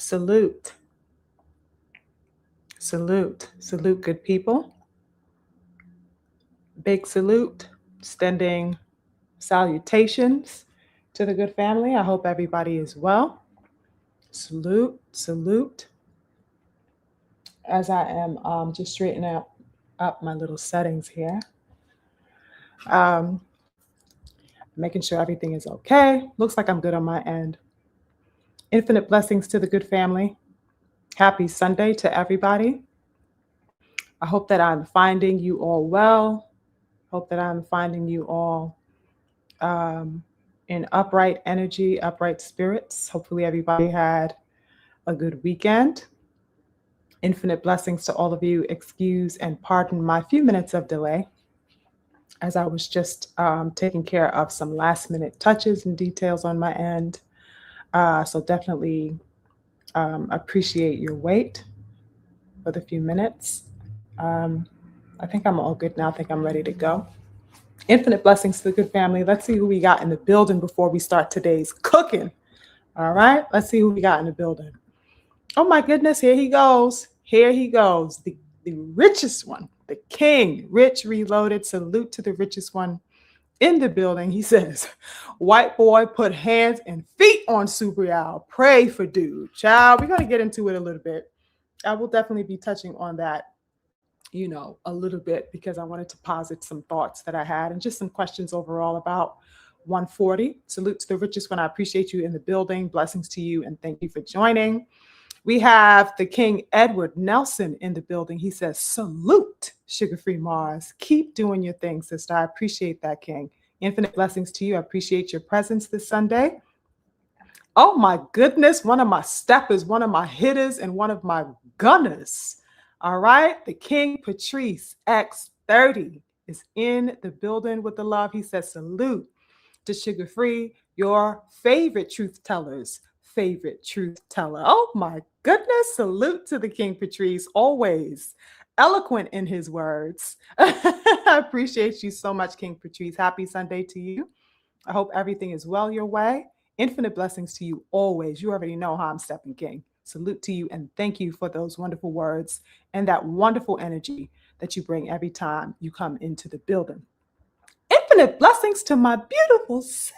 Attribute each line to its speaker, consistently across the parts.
Speaker 1: Salute, salute, salute, good people. Big salute, extending salutations to the good family. I hope everybody is well. Salute, salute. As I am just straightening up my little settings here, um, making sure everything is okay. Looks like I'm good on my end. Infinite blessings to the good family. Happy Sunday to everybody. I hope that I'm finding you all well. Hope that I'm finding you all in upright energy, upright spirits. Hopefully, everybody had a good weekend. Infinite blessings to all of you. Excuse and pardon my few minutes of delay as I was just taking care of some last minute touches and details on my end. So definitely appreciate your wait for the few minutes. I think I'm all good now. I think I'm ready to go. Infinite blessings to the good family. Let's see who we got in the building before we start today's cooking. All right, let's see who we got in the building. Oh my goodness, here he goes. Here he goes. The richest one, the king, Rich Reloaded. Salute to the richest one in the building. He says, white boy put hands and feet on Subriel. Pray for dude. Child, we're going to get into it a little bit. I will definitely be touching on that, a little bit, because I wanted to posit some thoughts that I had and just some questions overall about 140. Salute to the richest one. I appreciate you in the building. Blessings to you and thank you for joining. We have the King Edward Nelson in the building. He says, salute, SugarFreeMars. Keep doing your thing, sister. I appreciate that, King. Infinite blessings to you. I appreciate your presence this Sunday. Oh my goodness, one of my steppers, one of my hitters, and one of my gunners. All right, the King Patrice X30 is in the building with the love. He says, salute to Sugar Free, your favorite truth teller's favorite truth teller. Oh my goodness, salute to the King Patrice, always eloquent in his words. I appreciate you so much, King Patrice. Happy Sunday to you. I hope everything is well your way. Infinite blessings to you always. You already know how I'm stepping, King. Salute to you and thank you for those wonderful words and that wonderful energy that you bring every time you come into the building. Infinite blessings to my beautiful sis.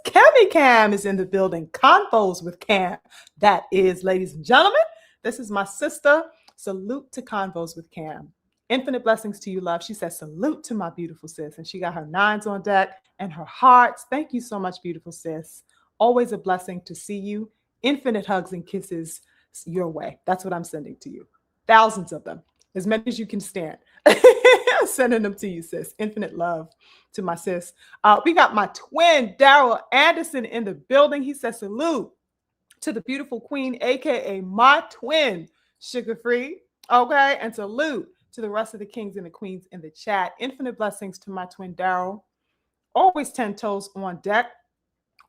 Speaker 1: Cammy Cam is in the building. Convos with Cam. That is, ladies and gentlemen, this is my sister. Salute to Convos with Cam. Infinite blessings to you, love. She says, salute to my beautiful sis. And she got her nines on deck and her hearts. Thank you so much, beautiful sis. Always a blessing to see you. Infinite hugs and kisses your way. That's what I'm sending to you. Thousands of them, as many as you can stand. Sending them to you, sis. Infinite love to my sis. We got my twin, Daryl Anderson, in the building. He says, salute to the beautiful queen, aka my twin, Sugar Free. Okay, and salute to the rest of the kings and the queens in the chat. Infinite blessings to my twin, Daryl. Always 10 toes on deck.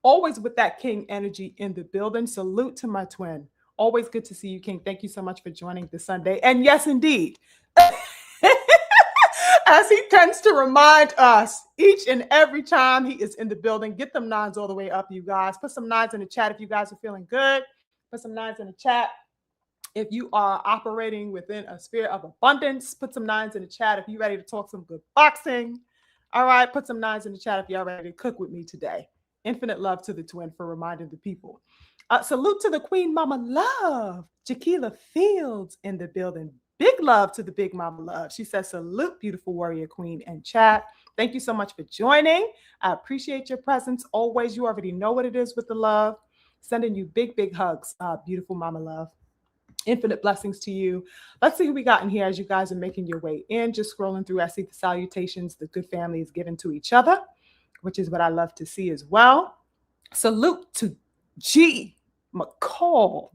Speaker 1: Always with that king energy in the building. Salute to my twin. Always good to see you, King. Thank you so much for joining this Sunday. And yes, indeed, as he tends to remind us each and every time he is in the building, get them nines all the way up, you guys. Put some nines in the chat if you guys are feeling good. Put some nines in the chat if you are operating within a sphere of abundance. Put some nines in the chat if you're ready to talk some good boxing. All right, put some nines in the chat if you're ready to cook with me today. Infinite love to the twin for reminding the people. Salute to the Queen Mama Love, Jaquila Fields in the building. Big love to the Big Mama Love. She says, salute, beautiful warrior queen and chat. Thank you so much for joining. I appreciate your presence. Always, you already know what it is with the love. Sending you big, big hugs, beautiful Mama Love. Infinite blessings to you. Let's see who we got in here as you guys are making your way in. Just scrolling through, I see the salutations the good family is giving to each other, which is what I love to see as well. Salute to G. McCall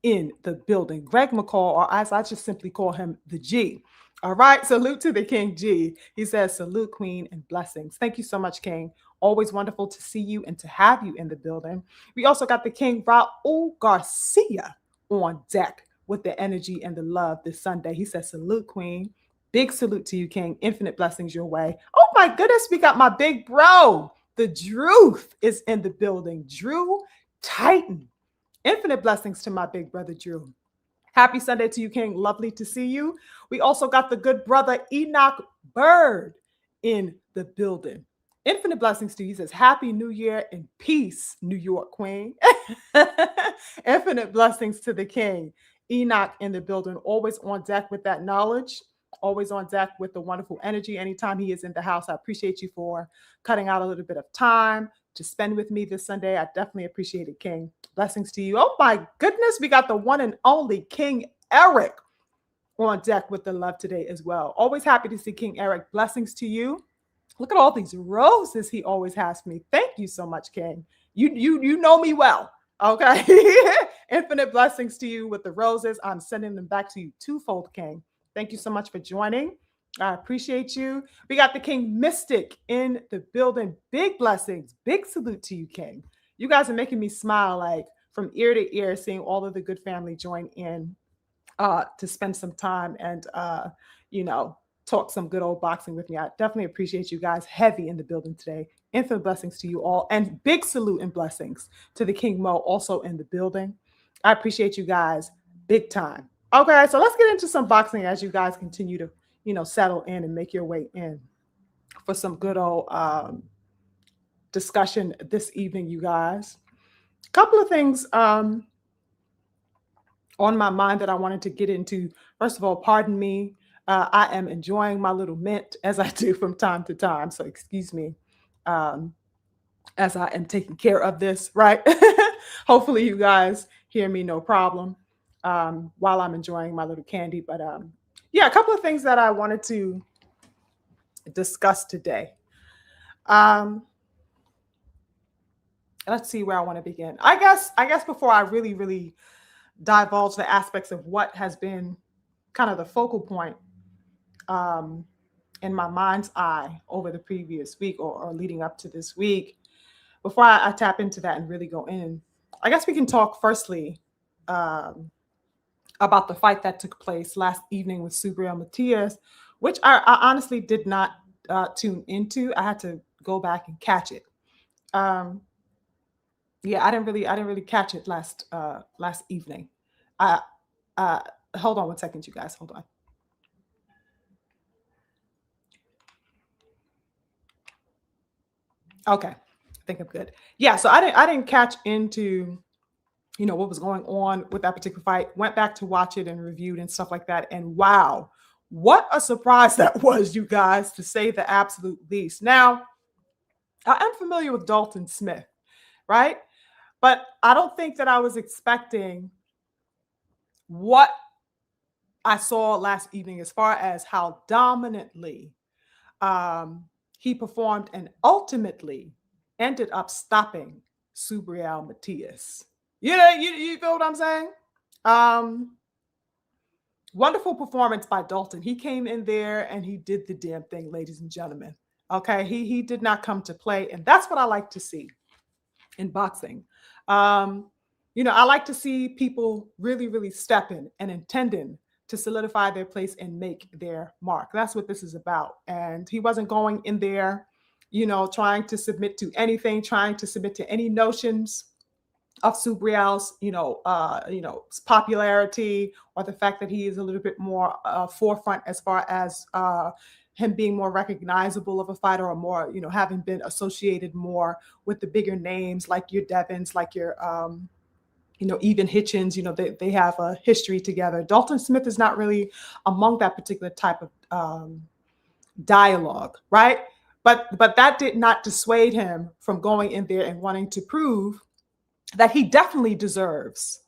Speaker 1: in the building. Greg McCall, or as I just simply call him, the G. All right, salute to the King G. He says, salute, Queen, and blessings. Thank you so much, King. Always wonderful to see you and to have you in the building. We also got the King Raul Garcia on deck with the energy and the love this Sunday. He says, salute, Queen. Big salute to you, King. Infinite blessings your way. Oh my goodness, we got my big bro. The Druth is in the building. Drew Titan Infinite blessings to my big brother Drew. Happy Sunday to you, King. Lovely to see you. We also got the good brother Enoch Bird in the building. Infinite blessings to you. He says, Happy New Year and peace, New York Queen. Infinite blessings to the King. Enoch in the building, always on deck with that knowledge, always on deck with the wonderful energy. Anytime he is in the house, I appreciate you for cutting out a little bit of time to spend with me this Sunday. I definitely appreciate it, King. Blessings to you. Oh my goodness, we got the one and only King Eric on deck with the love today as well. Always happy to see King Eric. Blessings to you. Look at all these roses he always has for me. Thank you so much, King. You know me well. Okay. Infinite blessings to you with the roses. I'm sending them back to you twofold, King. Thank you so much for joining. I appreciate you. We got the King Mystic in the building. Big blessings. Big salute to you, King. You guys are making me smile like from ear to ear, seeing all of the good family join in to spend some time and, talk some good old boxing with me. I definitely appreciate you guys heavy in the building today. Infinite blessings to you all, and big salute and blessings to the King Mo also in the building. I appreciate you guys big time. Okay, so let's get into some boxing as you guys continue to, settle in and make your way in for some good old discussion this evening, you guys. A couple of things on my mind that I wanted to get into. First of all, pardon me. I am enjoying my little mint as I do from time to time. So excuse me as I am taking care of this, right? Hopefully you guys hear me no problem while I'm enjoying my little candy. But yeah, a couple of things that I wanted to discuss today. Let's see where I want to begin. I guess before I really divulge the aspects of what has been kind of the focal point in my mind's eye over the previous week or leading up to this week, before I tap into that and really go in, I guess we can talk firstly about the fight that took place last evening with Subriel Matias, which I honestly did not tune into. I had to go back and catch it. Yeah, I didn't really catch it last evening. Hold on one second, you guys. Hold on. Okay, I think I'm good. Yeah, so I didn't catch into what was going on with that particular fight. Went back to watch it and reviewed and stuff like that. And wow, what a surprise that was, you guys, to say the absolute least. Now, I am familiar with Dalton Smith, right? But I don't think that I was expecting what I saw last evening as far as how dominantly he performed and ultimately ended up stopping Subriel Matias. You feel what I'm saying? Wonderful performance by Dalton. He came in there and he did the damn thing, ladies and gentlemen. Okay, he did not come to play, and that's what I like to see in boxing. I like to see people really stepping and intending to solidify their place and make their mark. That's what this is about. And he wasn't going in there, trying to submit to anything, trying to submit to any notions of Subriel's, popularity, or the fact that he is a little bit more forefront as far as him being more recognizable of a fighter, or more, having been associated more with the bigger names like your Devins, like your even Hitchens. They have a history together. Dalton Smith is not really among that particular type of dialogue, right? But that did not dissuade him from going in there and wanting to prove that he definitely deserves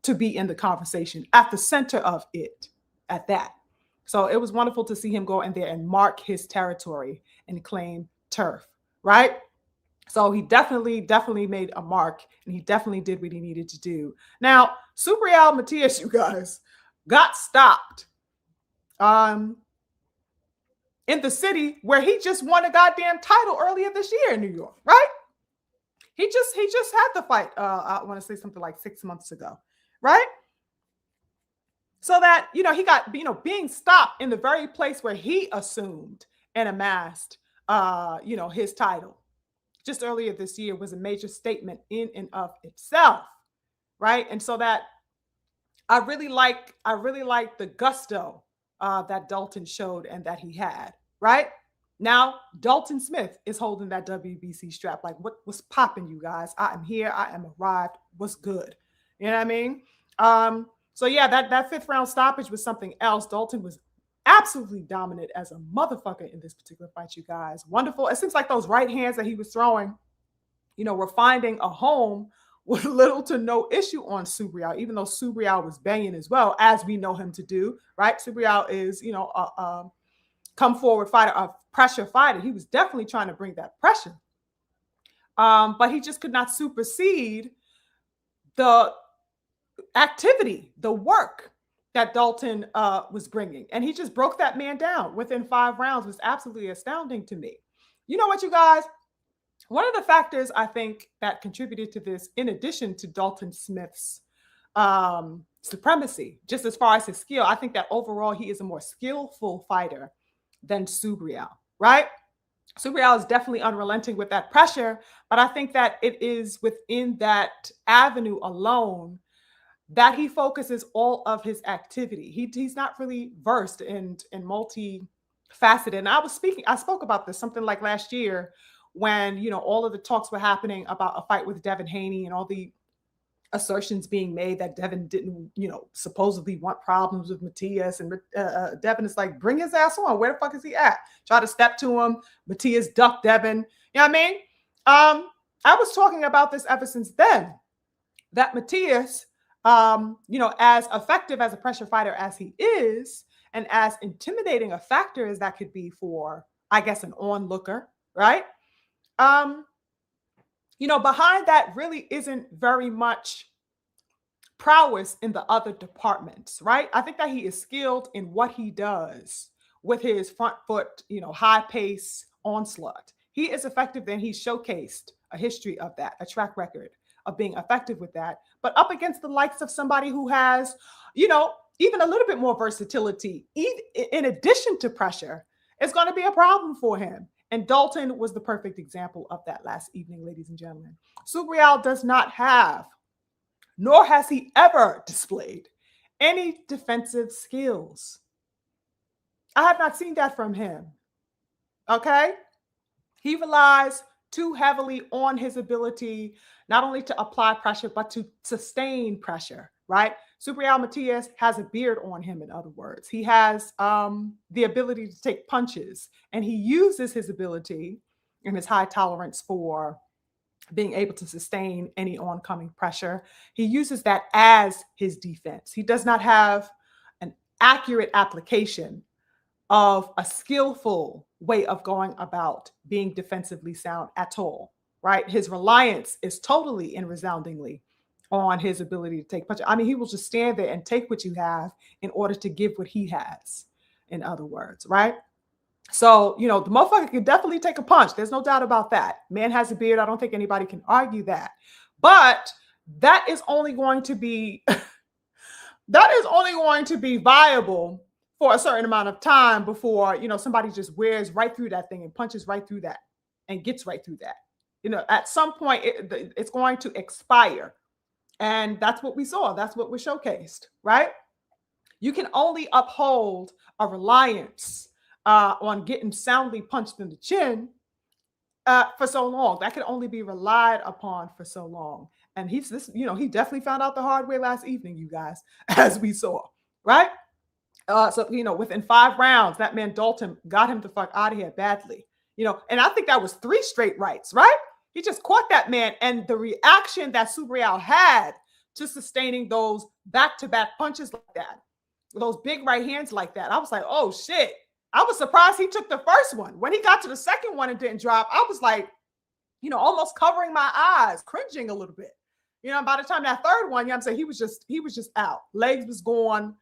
Speaker 1: to be in the conversation, at the center of it, at that. So it was wonderful to see him go in there and mark his territory and claim turf, right? So he definitely made a mark, and he definitely did what he needed to do. Now, Subriel Matias, you guys, got stopped in the city where he just won a goddamn title earlier this year in New York, right? He just had the fight. I want to say something like 6 months ago, right? So that he got being stopped in the very place where he assumed and amassed his title just earlier this year was a major statement in and of itself. right? And so that I really like the gusto that Dalton showed and that he had, right? Now, Dalton Smith is holding that WBC strap. Like, what's popping, you guys? I am here. I am arrived. What's good? You know what I mean? So yeah, that fifth round stoppage was something else. Dalton was absolutely dominant as a motherfucker in this particular fight, you guys. Wonderful. It seems like those right hands that he was throwing, were finding a home with little to no issue on Subriel, even though Subriel was banging as well, as we know him to do, right? Subriel is, a come forward fighter, a pressure fighter. He was definitely trying to bring that pressure. But he just could not supersede the activity, the work that Dalton was bringing. And he just broke that man down within 5 rounds. It was absolutely astounding to me. You know what, you guys? One of the factors I think that contributed to this, in addition to Dalton Smith's supremacy, just as far as his skill, I think that overall he is a more skillful fighter than Subriel, right? Subriel is definitely unrelenting with that pressure, but I think that it is within that avenue alone that he focuses all of his activity. He's not really versed in multifaceted. And I spoke about this something like last year when, all of the talks were happening about a fight with Devin Haney and all the assertions being made that Devin didn't, supposedly want problems with Matias. And Devin is like, bring his ass on. Where the fuck is he at? Try to step to him. Matias ducked Devin. You know what I mean? I was talking about this ever since then, that Matias, as effective as a pressure fighter as he is, and as intimidating a factor as that could be for, I guess, an onlooker, right? Behind that really isn't very much prowess in the other departments, right? I think that he is skilled in what he does with his front foot, high pace onslaught. He is effective, and he's showcased a history of that, a track record of being effective with that. But up against the likes of somebody who has, even a little bit more versatility, in addition to pressure, it's going to be a problem for him. And Dalton was the perfect example of that last evening, ladies and gentlemen. Subriel does not have, nor has he ever displayed, any defensive skills. I have not seen that from him. Okay? He relies too heavily on his ability not only to apply pressure, but to sustain pressure, right? Subriel Matias has a beard on him, in other words. He has the ability to take punches, and he uses his ability and his high tolerance for being able to sustain any oncoming pressure. He uses that as his defense. He does not have an accurate application of a skillful way of going about being defensively sound at all, right? His reliance is totally and resoundingly on his ability to take punch. I mean, he will just stand there and take what you have in order to give what he has, in other words, right? So, the motherfucker can definitely take a punch. There's no doubt about that. Man has a beard. I don't think anybody can argue that. But that is only going to be viable for a certain amount of time before, somebody just wears right through that thing and punches right through that and gets right through that. At some point it's going to expire. And that's what we saw. That's what was showcased, right? You can only uphold a reliance on getting soundly punched in the chin for so long. That can only be relied upon for so long. And he definitely found out the hard way last evening, you guys, as we saw, right? So, within 5 rounds, that man Dalton got him the fuck out of here badly, and I think that was 3 straight rights, right? He just caught that man, and the reaction that Subriel had to sustaining those back-to-back punches like that, those big right hands like that, I was like, oh shit. I was surprised he took the first one. When he got to the second one and didn't drop, I was like, almost covering my eyes, cringing a little bit. By the time that third one, I'm saying he was just out. Legs was gone.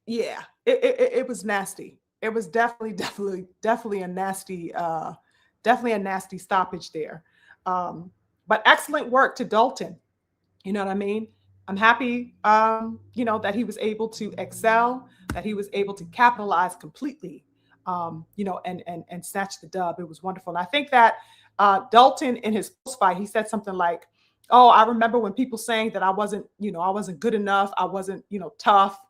Speaker 1: Yeah, it was nasty. It was definitely a nasty, stoppage there. But excellent work to Dalton. You know what I mean? I'm happy, that he was able to excel, that he was able to capitalize completely, and snatch the dub. It was wonderful. And I think that Dalton, in his post fight, he said something like, Oh, I remember when people saying that I wasn't good enough. I wasn't, tough.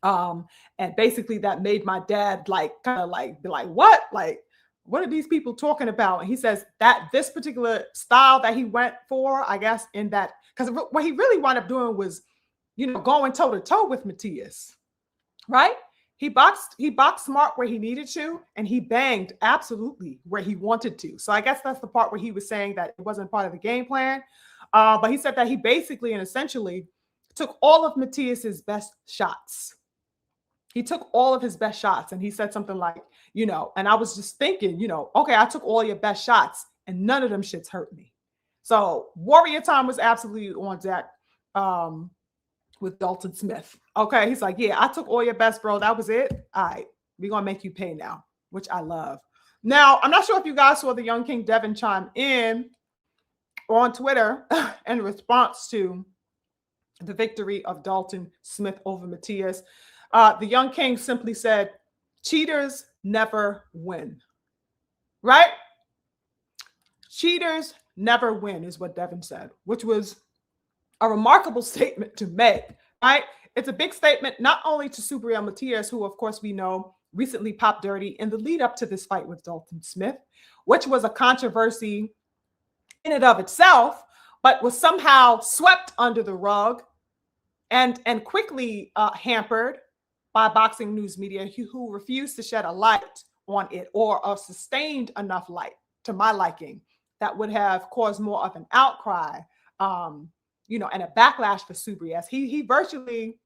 Speaker 1: And basically that made my dad like kind of like be like, what are these people talking about? And he says that this particular style that he went for, I guess, in that, because what he really wound up doing was, going toe to toe with Matthias, right? He boxed smart where he needed to, and he banged absolutely where he wanted to. So I guess that's the part where he was saying that it wasn't part of the game plan. But he said that he basically and essentially took all of Matthias's best shots. He took all of his best shots, and he said something like, and I was just thinking, okay, I took all your best shots and none of them shits hurt me. So Warrior Time was absolutely on deck with Dalton Smith. Okay. He's like, yeah, I took all your best, bro. That was it. All right. We're going to make you pay now, which I love. Now, I'm not sure if you guys saw the Young King Devin chime in on Twitter in response to the victory of Dalton Smith over Matthias. The Young King simply said, cheaters never win, right? Cheaters never win is what Devin said, which was a remarkable statement to make, right? It's a big statement, not only to Subriel Matias, who, of course, we know recently popped dirty in the lead up to this fight with Dalton Smith, which was a controversy in and of itself, but was somehow swept under the rug and quickly hampered by boxing news media who refused to shed a light on it, or a sustained enough light to my liking that would have caused more of an outcry, and a backlash for Subriel. He virtually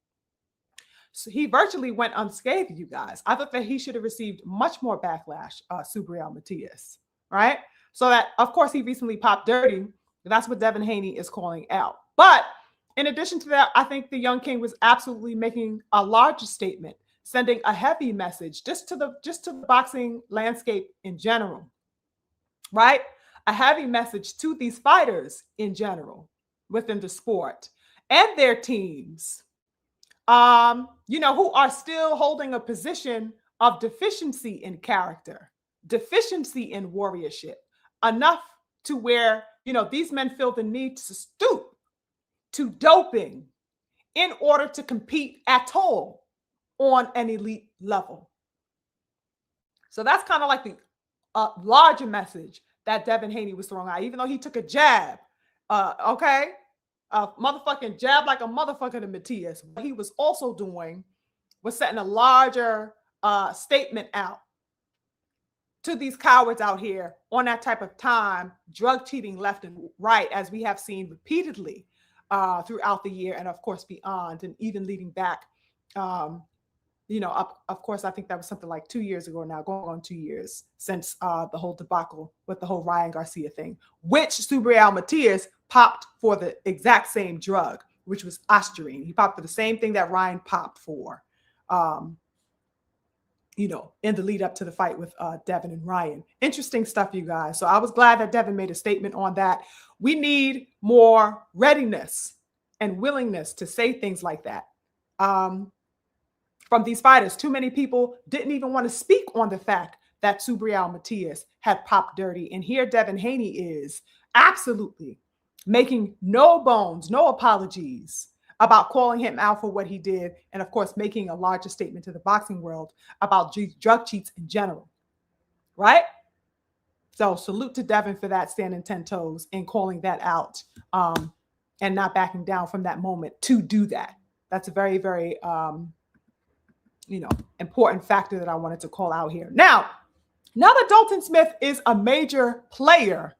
Speaker 1: went unscathed, you guys. I thought that he should have received much more backlash, Subriel Matias, right? So that, of course, he recently popped dirty. That's what Devin Haney is calling out. But in addition to that, I think the Young King was absolutely making a larger statement, sending a heavy message just to the boxing landscape in general, right? A heavy message to these fighters in general within the sport and their teams, who are still holding a position of deficiency in character, deficiency in warriorship, enough to where, these men feel the need to stoop to doping in order to compete at all on an elite level. So that's kind of like the larger message that Devin Haney was throwing out, even though he took a jab, a motherfucking jab like a motherfucker to Matthias. What he was also doing was setting a larger statement out to these cowards out here on that type of time, drug cheating left and right, as we have seen repeatedly throughout the year, and of course beyond, and even leading back, of course, I think that was something like 2 years ago now, going on 2 years since the whole debacle with the whole Ryan Garcia thing, which Subriel Matias popped for the exact same drug, which was ostarine. He popped for the same thing that Ryan popped for, in the lead up to the fight with Devin and Ryan. Interesting stuff, you guys. So I was glad that Devin made a statement on that. We need more readiness and willingness to say things like that from these fighters. Too many people didn't even want to speak on the fact that Subriel Matias had popped dirty. And here Devin Haney is absolutely making no bones, no apologies about calling him out for what he did, and of course, making a larger statement to the boxing world about drug cheats in general, right? So salute to Devin for that, standing 10 toes and calling that out, and not backing down from that moment to do that. That's a very, very, important factor that I wanted to call out here. Now that Dalton Smith is a major player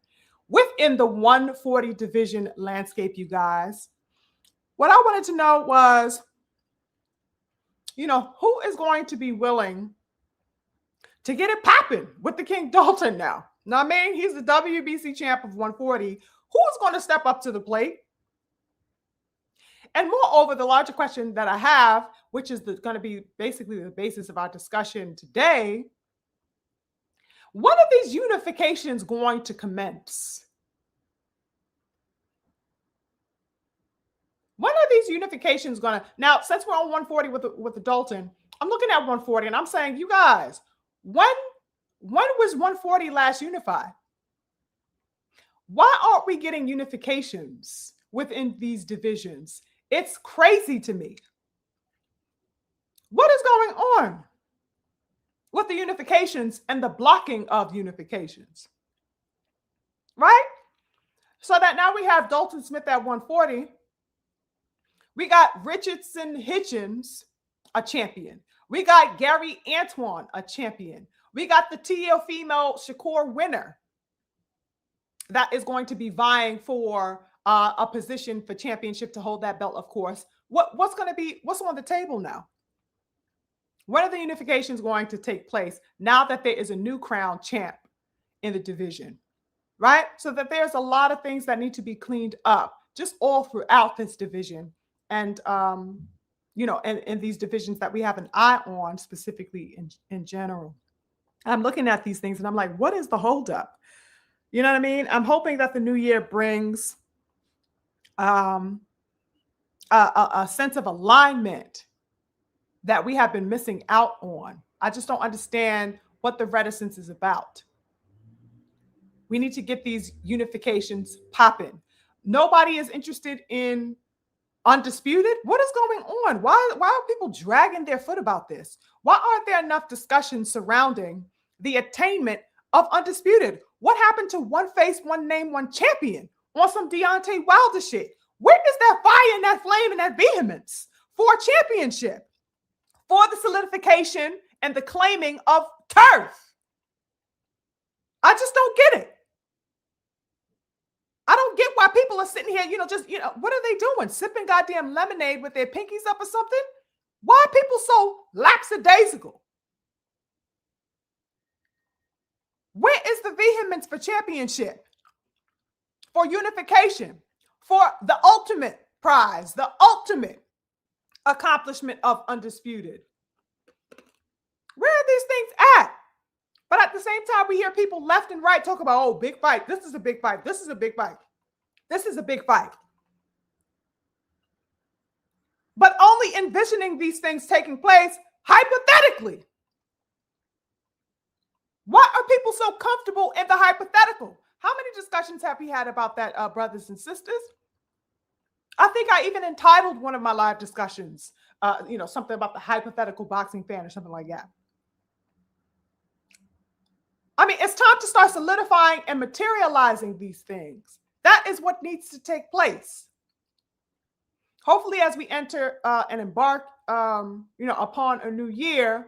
Speaker 1: within the 140 division landscape, you guys, what I wanted to know was, who is going to be willing to get it popping with the King Dalton now? Know what I mean? He's the WBC champ of 140. Who is going to step up to the plate? And moreover, the larger question that I have, which is going to be basically the basis of our discussion today, when are these unifications going to commence? When are these unifications going to... Now, since we're on 140 with the Dalton, I'm looking at 140 and I'm saying, you guys, when was 140 last unified? Why aren't we getting unifications within these divisions? It's crazy to me. What is going on with the unifications and the blocking of unifications? Right? So that now we have Dalton Smith at 140. We got Richardson Hitchens, a champion. We got Gary Antoine, a champion. We got the TL female Shakur winner that is going to be vying for a position for championship to hold that belt, of course. What's on the table now? When are the unifications going to take place now that there is a new crown champ in the division, right? So that there's a lot of things that need to be cleaned up just all throughout this division. And, in these divisions that we have an eye on specifically in general. I'm looking at these things and I'm like, what is the holdup? You know what I mean? I'm hoping that the new year brings a sense of alignment that we have been missing out on. I just don't understand what the reticence is about. We need to get these unifications popping. Nobody is interested in Undisputed? What is going on? Why are people dragging their foot about this? Why aren't there enough discussions surrounding the attainment of Undisputed? What happened to one face, one name, one champion on some Deontay Wilder shit? Where is that fire and that flame and that vehemence for a championship? For the solidification and the claiming of turf? I just don't get it. I don't get why people are sitting here, what are they doing? Sipping goddamn lemonade with their pinkies up or something? Why are people so lackadaisical? Where is the vehemence for championship, for unification, for the ultimate prize, the ultimate accomplishment of Undisputed? Where are these things at? But at the same time, we hear people left and right talk about, oh, big fight. This is a big fight. This is a big fight. This is a big fight. But only envisioning these things taking place hypothetically. Why are people so comfortable in the hypothetical? How many discussions have we had about that, brothers and sisters? I think I even entitled one of my live discussions, something about the hypothetical boxing fan or something like that. I mean, it's time to start solidifying and materializing these things. That is what needs to take place. Hopefully, as we enter and embark, upon a new year,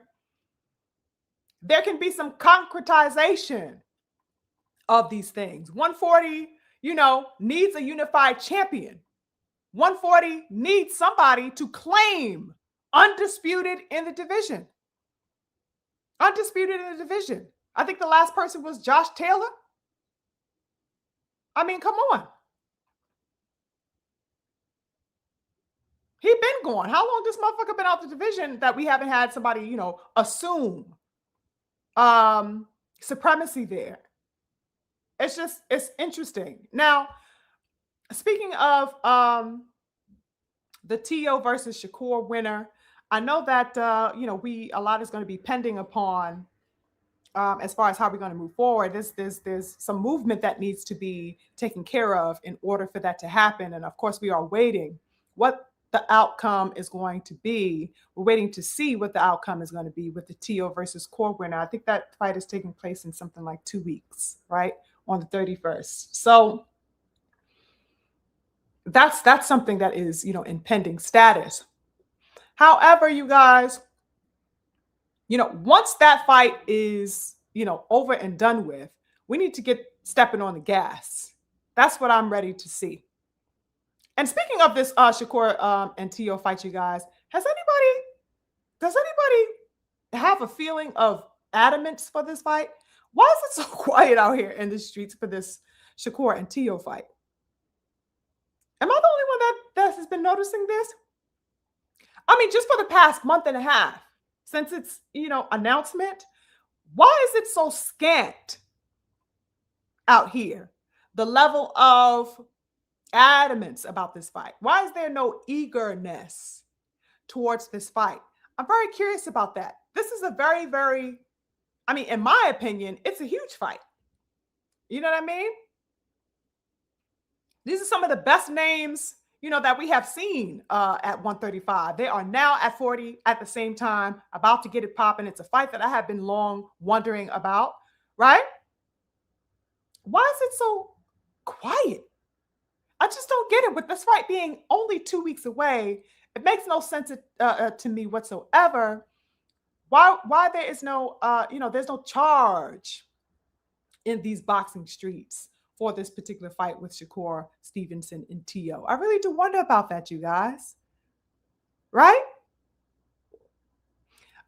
Speaker 1: there can be some concretization of these things. 140, needs a unified champion. 140 needs somebody to claim undisputed in the division. Undisputed in the division. I think the last person was Josh Taylor. I mean, come on. He's been gone. How long this motherfucker been out the division that we haven't had somebody, assume supremacy there? It's interesting. Now, speaking of the TO versus Shakur winner, I know that, a lot is going to be pending upon as far as how we're going to move forward. There's some movement that needs to be taken care of in order for that to happen. And of course, we are waiting what the outcome is going to be. We're waiting to see what the outcome is going to be with the TO versus Core winner. I think that fight is taking place in something like 2 weeks, right? On the 31st. So that's something that is, in pending status. However, you guys, once that fight is, over and done with, we need to get stepping on the gas. That's what I'm ready to see. And speaking of this Shakur and Tio fight, you guys, does anybody have a feeling of adamance for this fight? Why is it so quiet out here in the streets for this Shakur and Tio fight? Am I the only one that has been noticing this? I mean, just for the past month and a half, since its, announcement, why is it so scant out here? The level of adamance about this fight. Why is there no eagerness towards this fight? I'm very curious about that. This is a very, very, in my opinion, it's a huge fight. You know what I mean? These are some of the best names, that we have seen at 135. They are now at 40 at the same time, about to get it popping. It's a fight that I have been long wondering about, right? Why is it so quiet? I just don't get it. With this fight being only 2 weeks away, it makes no sense to me whatsoever. Why there is no, there's no charge in these boxing streets for this particular fight with Shakur Stevenson and Tio. I really do wonder about that, you guys. Right?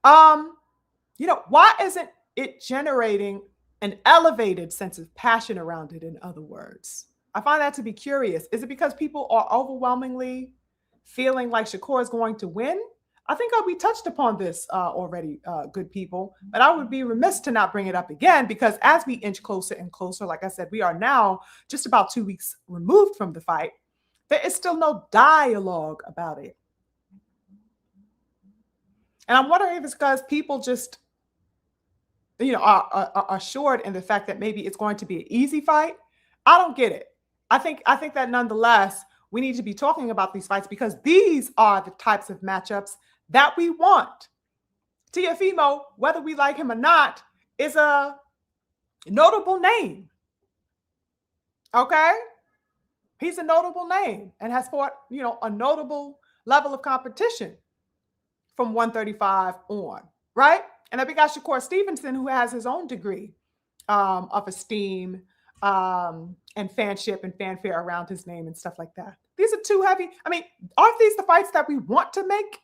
Speaker 1: Why isn't it generating an elevated sense of passion around it, in other words? I find that to be curious. Is it because people are overwhelmingly feeling like Shakur is going to win? I think we touched upon this already, good people, but I would be remiss to not bring it up again, because as we inch closer and closer, like I said, we are now just about 2 weeks removed from the fight. There is still no dialogue about it. And I'm wondering if it's because people just, are assured in the fact that maybe it's going to be an easy fight. I don't get it. I think that nonetheless, we need to be talking about these fights, because these are the types of matchups that we want. Tiafimo, whether we like him or not, is a notable name. Okay? He's a notable name and has fought, a notable level of competition from 135 on, right? And then we got Shakur Stevenson, who has his own degree of esteem and fanship and fanfare around his name and stuff like that. These are too heavy. I mean, aren't these the fights that we want to make?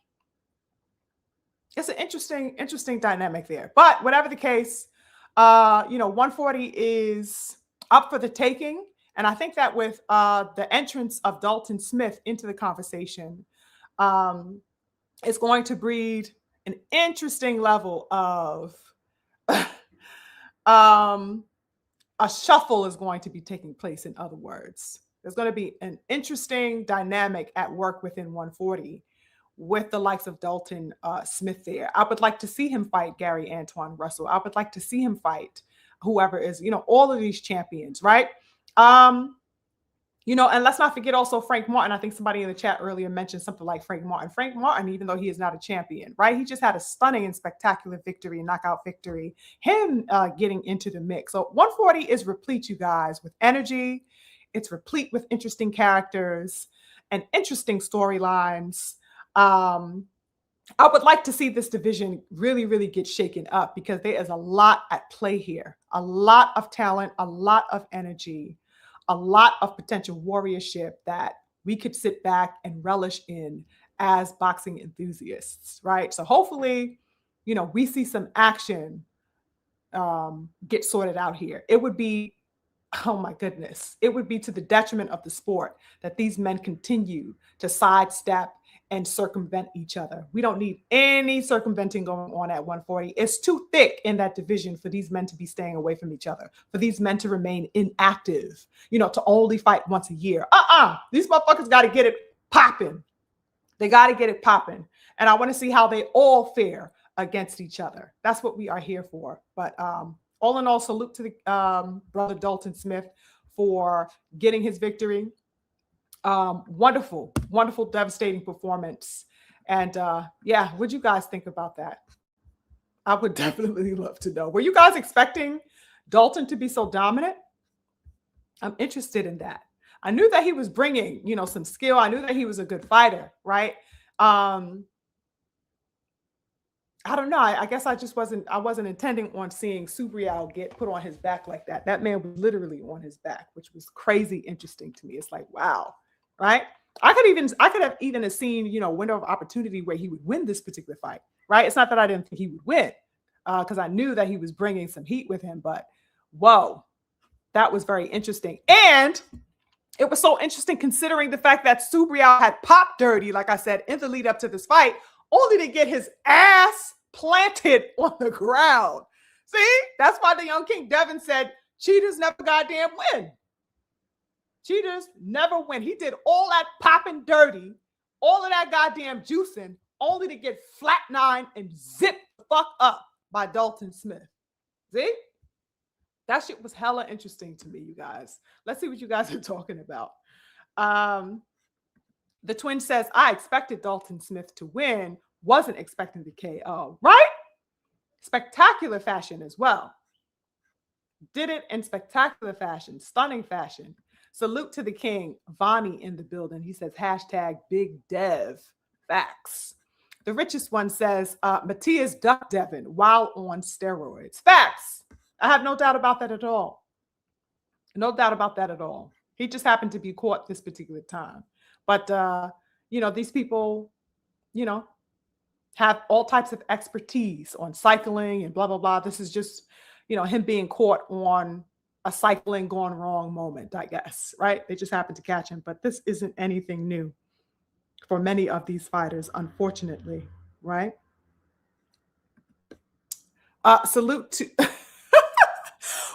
Speaker 1: It's an interesting dynamic there. But whatever the case, 140 is up for the taking. And I think that with the entrance of Dalton Smith into the conversation, it's going to breed an interesting level of a shuffle is going to be taking place, in other words. There's going to be an interesting dynamic at work within 140 with the likes of Dalton Smith there. I would like to see him fight Gary Antoine Russell. I would like to see him fight whoever is, all of these champions, right? And let's not forget also Frank Martin. I think somebody in the chat earlier mentioned something like Frank Martin. Frank Martin, even though he is not a champion, right? He just had a stunning and spectacular victory, knockout victory, him getting into the mix. So 140 is replete, you guys, with energy. It's replete with interesting characters and interesting storylines. I would like to see this division really, really get shaken up, because there is a lot at play here. A lot of talent, a lot of energy, a lot of potential warriorship that we could sit back and relish in as boxing enthusiasts, right? So hopefully, we see some action get sorted out here. It would be, oh my goodness, it would be to the detriment of the sport that these men continue to sidestep and circumvent each other. We don't need any circumventing going on at 140. It's too thick in that division for these men to be staying away from each other, for these men to remain inactive, to only fight once a year. These motherfuckers got to get it popping. They got to get it popping. And I want to see how they all fare against each other. That's what we are here for. But all in all, salute to the brother Dalton Smith for getting his victory. Wonderful, devastating performance. And what'd you guys think about that? I would definitely love to know. Were you guys expecting Dalton to be so dominant? I'm interested in that. I knew that he was bringing, some skill. I knew that he was a good fighter, right? I don't know. I guess I wasn't intending on seeing Subriel get put on his back like that. That man was literally on his back, which was crazy interesting to me. It's like, wow, right? I could have even seen, window of opportunity where he would win this particular fight, right? It's not that I didn't think he would win, because I knew that he was bringing some heat with him, but whoa, that was very interesting. And it was so interesting considering the fact that Subriel had popped dirty, like I said, in the lead up to this fight, only to get his ass planted on the ground. See, that's why the young King Devin said, cheaters never goddamn win. Cheaters never win. He did all that popping dirty, all of that goddamn juicing, only to get flatlined and zipped the fuck up by Dalton Smith. See? That shit was hella interesting to me, you guys. Let's see what you guys are talking about. Um, the twin says, I expected Dalton Smith to win, wasn't expecting the KO, right? Spectacular fashion as well. Did it in spectacular fashion, stunning fashion. Salute to the king, Vonnie in the building. He says, hashtag Big Dev. Facts. The richest one says, Matthias Duck Devin while on steroids. Facts. I have no doubt about that at all. No doubt about that at all. He just happened to be caught this particular time. But, these people, have all types of expertise on cycling and blah, blah, blah. This is just, him being caught on a cycling gone wrong moment, I guess, right? They just happened to catch him. But this isn't anything new for many of these fighters, unfortunately, right? Salute to...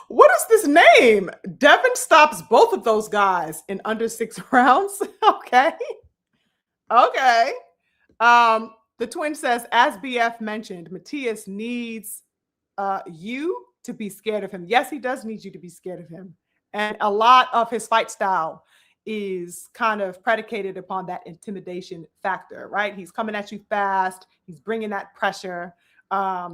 Speaker 1: What is this name? Devin stops both of those guys in under 6 rounds. Okay. The twin says, as BF mentioned, Matthias needs you to be scared of him. Yes, he does need you to be scared of him. And a lot of his fight style is kind of predicated upon that intimidation factor, right? He's coming at you fast. He's bringing that pressure.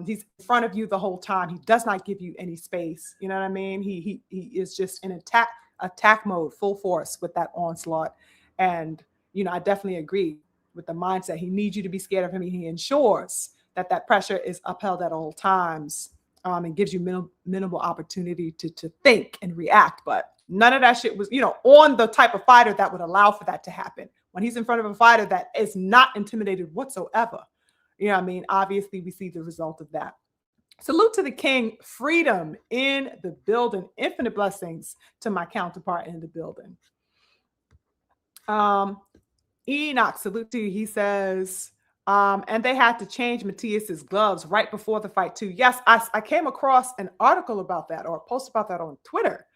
Speaker 1: He's in front of you the whole time. He does not give you any space. You know what I mean? He is just in attack mode, full force with that onslaught. And, I definitely agree with the mindset. He needs you to be scared of him. He ensures that pressure is upheld at all times, and gives you minimal opportunity to think and react. But none of that shit was, on the type of fighter that would allow for that to happen. When he's in front of a fighter that is not intimidated whatsoever, obviously we see the result of that. Salute to the king, freedom in the building. Infinite blessings to my counterpart in the building. Enoch, salute to you. He says, and they had to change Matthias's gloves right before the fight too. Yes, I came across an article about that, or a post about that on Twitter,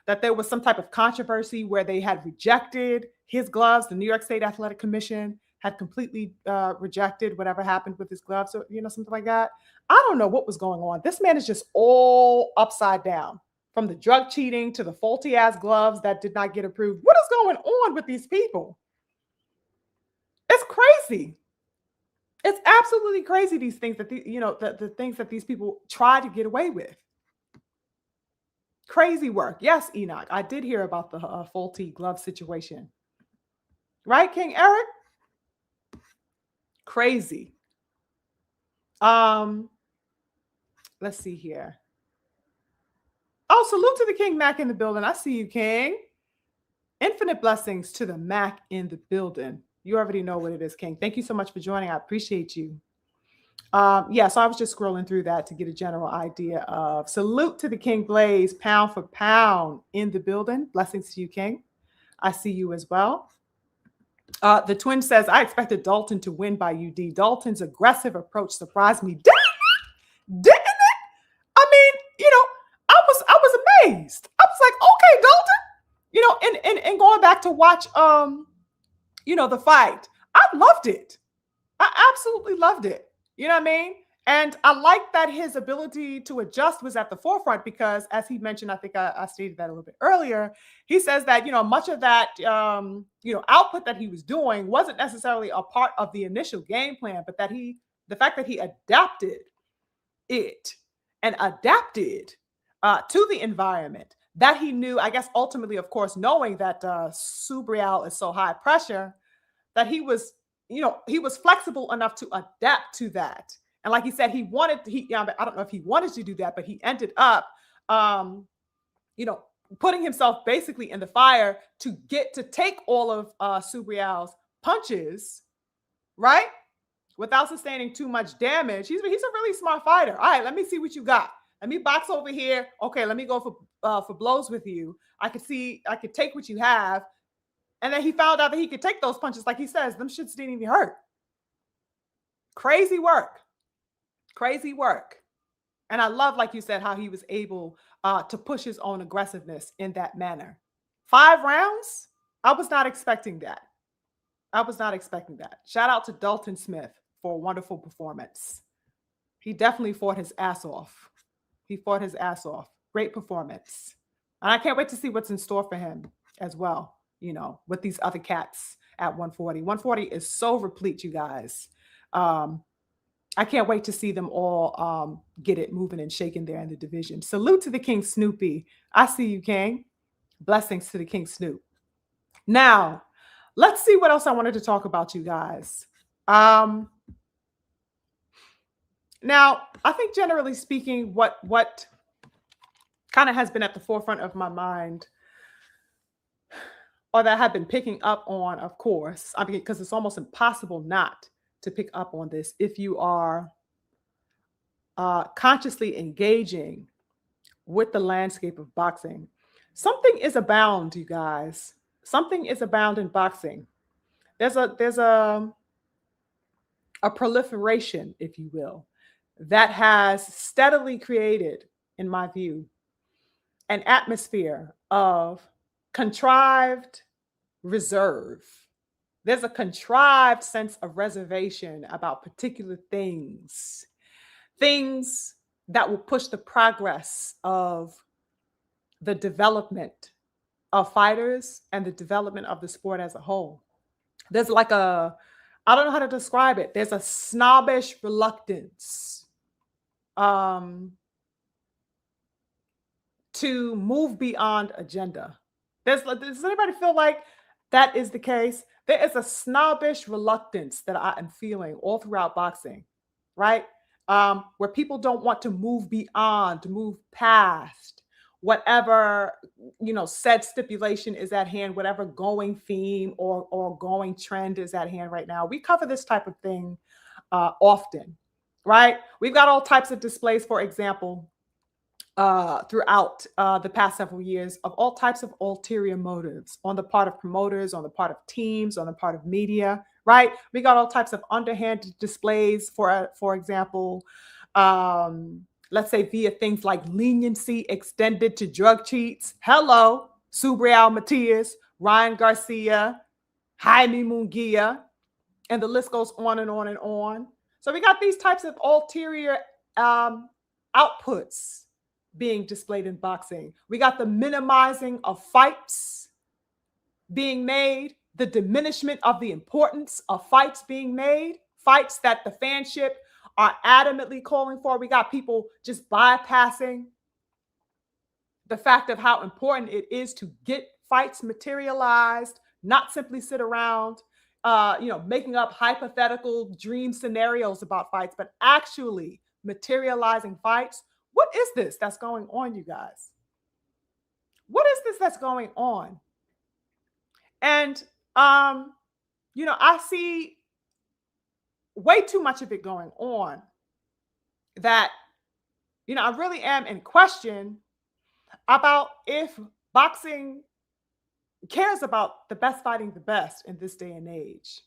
Speaker 1: that there was some type of controversy where they had rejected his gloves. The New York State Athletic Commission had completely rejected whatever happened with his gloves, or something like that. I don't know what was going on. This man is just all upside down, from the drug cheating to the faulty ass gloves that did not get approved. What is going on with these people? It's crazy. It's absolutely crazy. These things that the things that these people try to get away with. Crazy work. Yes, Enoch, I did hear about the faulty glove situation. Right, King Eric? Crazy. Let's see here. Oh, salute to the King Mac in the building. I see you, King. Infinite blessings to the Mac in the building. You already know what it is, King. Thank you so much for joining. I appreciate you. So I was just scrolling through that to get a general idea of salute to the King Blaze, pound for pound in the building. Blessings to you, King. I see you as well. The twin says, I expected Dalton to win by UD. Dalton's aggressive approach surprised me. Didn't it? I mean, I was amazed. I was like, okay, Dalton, and going back to watch, the fight, I loved it. I absolutely loved it. You know what I mean? And I like that his ability to adjust was at the forefront because, as he mentioned, I think I stated that a little bit earlier, he says that, much of that, output that he was doing wasn't necessarily a part of the initial game plan, but that the fact that he adapted it and adapted to the environment that he knew, I guess, ultimately, of course, knowing that Subriel is so high pressure, that he was flexible enough to adapt to that. And like he said, I don't know if he wanted to do that, but he ended up, putting himself basically in the fire to take all of Subriel's punches, right? Without sustaining too much damage. He's a really smart fighter. All right, let me see what you got. Let me box over here. Okay, let me go for blows with you. I could take what you have. And then he found out that he could take those punches. Like he says, them shits didn't even hurt. Crazy work. Crazy work. And I love, like you said, how he was able to push his own aggressiveness in that manner. 5 rounds? I was not expecting that. Shout out to Dalton Smith for a wonderful performance. He definitely fought his ass off. Great performance. And I can't wait to see what's in store for him as well. with these other cats at 140. 140 is so replete, you guys. I can't wait to see them all get it moving and shaking there in the division. Salute to the King Snoopy. I see you, King. Blessings to the King Snoop. Now, let's see what else I wanted to talk about, you guys. Now, I think generally speaking, what kind of has been at the forefront of my mind, or that I have been picking up on, of course, I mean, because it's almost impossible not to pick up on this if you are consciously engaging with the landscape of boxing. Something is abound, you guys. Something is abound in boxing. There's a proliferation, if you will, that has steadily created, in my view, an atmosphere of contrived reserve. There's a contrived sense of reservation about particular things that will push the progress of the development of fighters and the development of the sport as a whole. There's like I don't know how to describe it. There's a snobbish reluctance to move beyond agenda. Does anybody feel like that is the case? There is a snobbish reluctance that I am feeling all throughout boxing, right? Where people don't want to move beyond, to move past whatever, said stipulation is at hand, whatever going theme or going trend is at hand right now. We cover this type of thing often, right? We've got all types of displays, for example, throughout the past several years of all types of ulterior motives on the part of promoters, on the part of teams, on the part of media, right? We got all types of underhanded displays, for example, let's say via things like leniency extended to drug cheats. Hello, Subriel Matias, Ryan Garcia, Jaime Munguia, and the list goes on and on and on. So we got these types of ulterior outputs being displayed in boxing. We got the minimizing of fights being made, the diminishment of the importance of fights being made, fights that the fanship are adamantly calling for. We got people just bypassing the fact of how important it is to get fights materialized, not simply sit around, making up hypothetical dream scenarios about fights, but actually materializing fights. What is this that's going on, you guys? What is this that's going on? And, I see way too much of it going on that, I really am in question about if boxing cares about the best fighting the best in this day and age.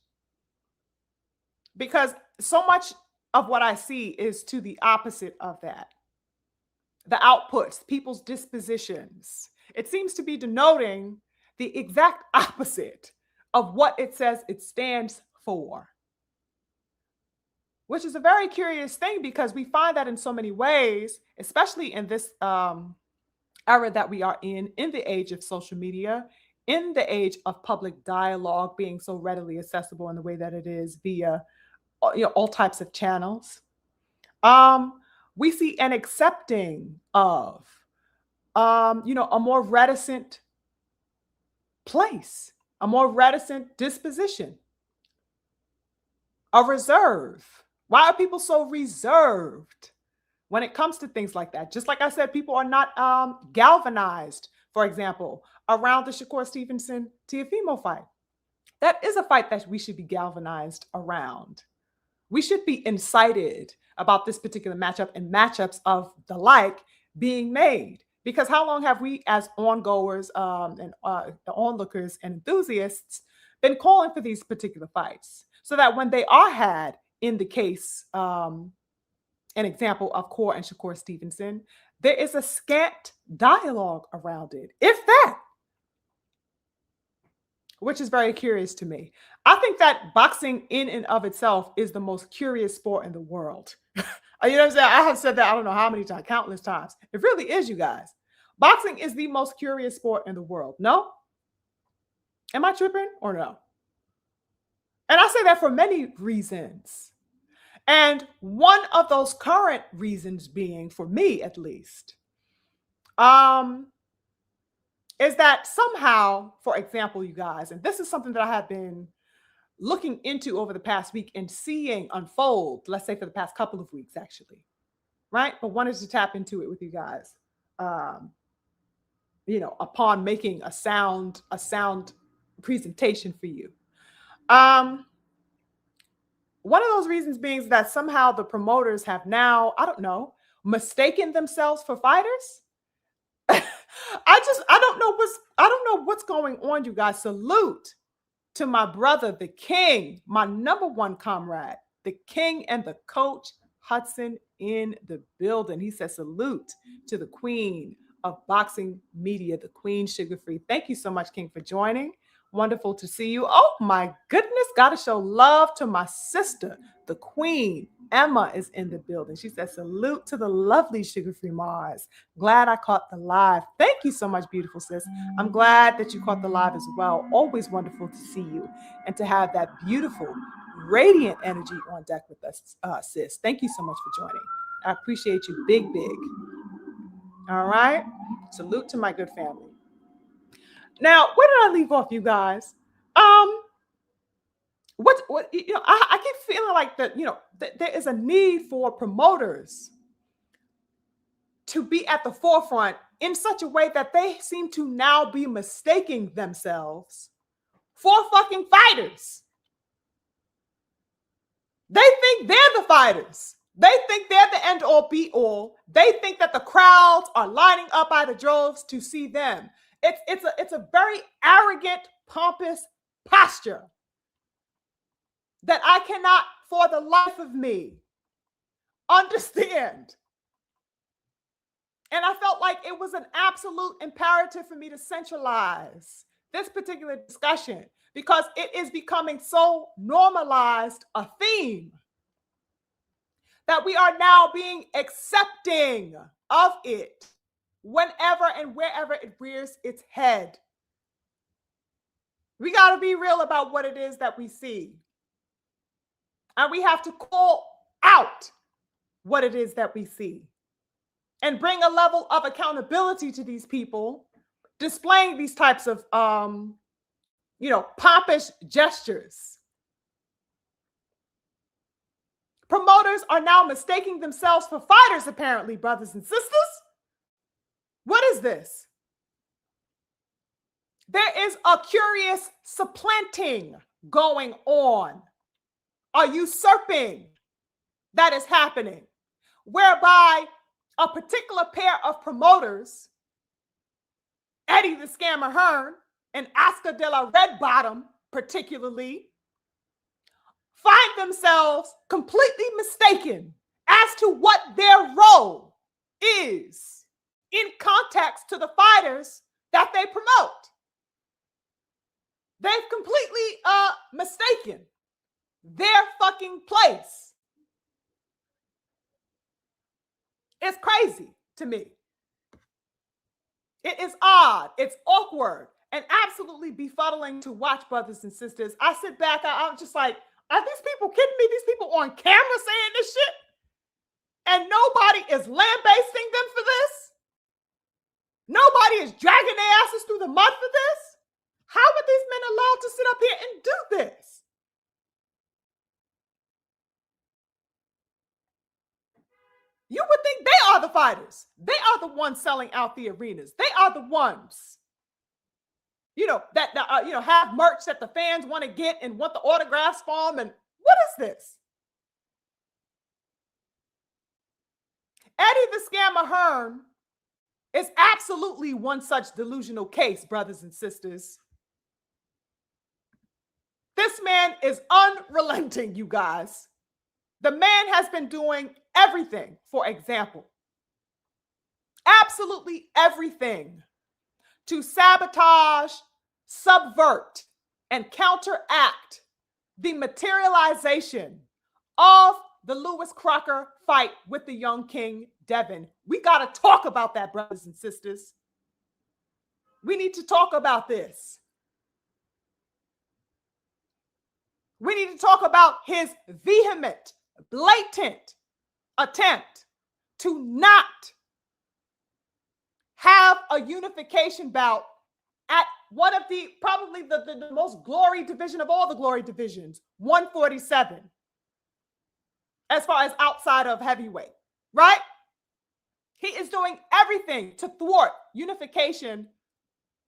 Speaker 1: Because so much of what I see is to the opposite of that. The outputs, people's dispositions. It seems to be denoting the exact opposite of what it says it stands for. Which is a very curious thing because we find that in so many ways, especially in this era that we are in the age of social media, in the age of public dialogue being so readily accessible in the way that it is via all types of channels. We see an accepting of, a more reticent place, a more reticent disposition, a reserve. Why are people so reserved when it comes to things like that? Just like I said, people are not galvanized, for example, around the Shakur Stevenson Teofimo fight. That is a fight that we should be galvanized around. We should be incited about this particular matchup and matchups of the like being made. Because how long have we as ongoers and the onlookers and enthusiasts been calling for these particular fights? So that when they are had in the case, an example of Core and Shakur Stevenson, there is a scant dialogue around it, if that. Which is very curious to me. I think that boxing in and of itself is the most curious sport in the world. You know what I'm saying? I have said that I don't know how many times, countless times. It really is, you guys. Boxing is the most curious sport in the world. No? Am I tripping or no? And I say that for many reasons. And one of those current reasons being, for me at least, is that somehow, for example, you guys, and this is something that I have been looking into over the past week and seeing unfold, let's say for the past couple of weeks, actually, right? But wanted to tap into it with you guys, upon making a sound presentation for you. One of those reasons being that somehow the promoters have now, I don't know, mistaken themselves for fighters. I don't know what's going on, you guys. Salute to my brother, the king, my number one comrade, the king and the coach, Hudson, in the building. He says salute to the queen of boxing media, the queen Sugar Free. Thank you so much, King, for joining. Wonderful to see you. Oh my goodness, gotta show love to my sister, the queen. Emma is in the building. She says salute to the lovely SugarFreeMars. Glad I caught the live. Thank you so much, beautiful sis. I'm glad that you caught the live as well. Always wonderful to see you and to have that beautiful, radiant energy on deck with us, sis. Thank you so much for joining. I appreciate you big. All right. Salute to my good family. Now, where did I leave off, you guys? I keep feeling like that, there is a need for promoters to be at the forefront in such a way that they seem to now be mistaking themselves for fucking fighters. They think they're the fighters. They think they're the end all be all. They think that the crowds are lining up by the droves to see them. It's a very arrogant, pompous posture that I cannot, for the life of me, understand. And I felt like it was an absolute imperative for me to centralize this particular discussion because it is becoming so normalized a theme that we are now being accepting of it whenever and wherever it rears its head. We got to be real about what it is that we see. And we have to call out what it is that we see and bring a level of accountability to these people displaying these types of, pompous gestures. Promoters are now mistaking themselves for fighters, apparently, brothers and sisters. What is this? There is a curious supplanting going on, a usurping that is happening, whereby a particular pair of promoters, Eddie the Scammer Hearn and Oscar de la Red Bottom particularly, find themselves completely mistaken as to what their role is in context to the fighters that they promote. They've completely mistaken their fucking place. It's crazy to me. It is odd. It's awkward and absolutely befuddling to watch, brothers and sisters. I sit back, I'm just like, are these people kidding me? These people on camera saying this shit? And nobody is lambasting them for this? Nobody is dragging their asses through the mud for this? How are these men allowed to sit up here and do this? You would think they are the fighters. They are the ones selling out the arenas. They are the ones, that have merch that the fans want to get and want the autographs from. And what is this? Eddie the Scammer Hearn is absolutely one such delusional case, brothers and sisters. This man is unrelenting, you guys. The man has been doing everything, for example, absolutely everything to sabotage, subvert, and counteract the materialization of the Lewis Crocker fight with the young King Devin. We got to talk about that, brothers and sisters. We need to talk about this. We need to talk about his vehement, blatant attempt to not have a unification bout at one of the probably the most glory division of all the glory divisions, 147, as far as outside of heavyweight, right? He is doing everything to thwart unification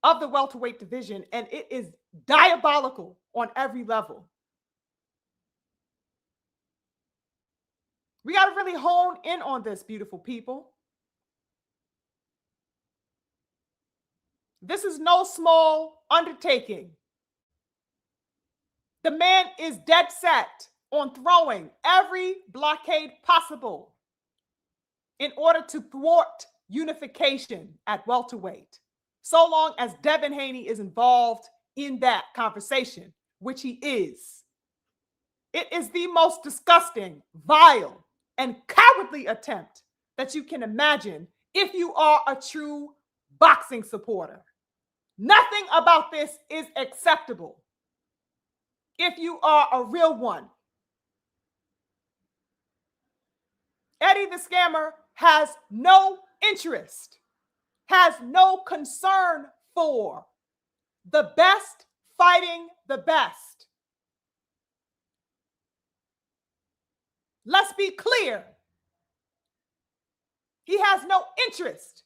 Speaker 1: of the welterweight division, and it is diabolical on every level. We got to really hone in on this, beautiful people. This is no small undertaking. The man is dead set on throwing every blockade possible in order to thwart unification at welterweight, so long as Devin Haney is involved in that conversation, which he is. It is the most disgusting, vile, and cowardly attempt that you can imagine if you are a true boxing supporter. Nothing about this is acceptable if you are a real one. Eddie the Scammer has no interest, has no concern for the best fighting the best. Let's be clear. He has no interest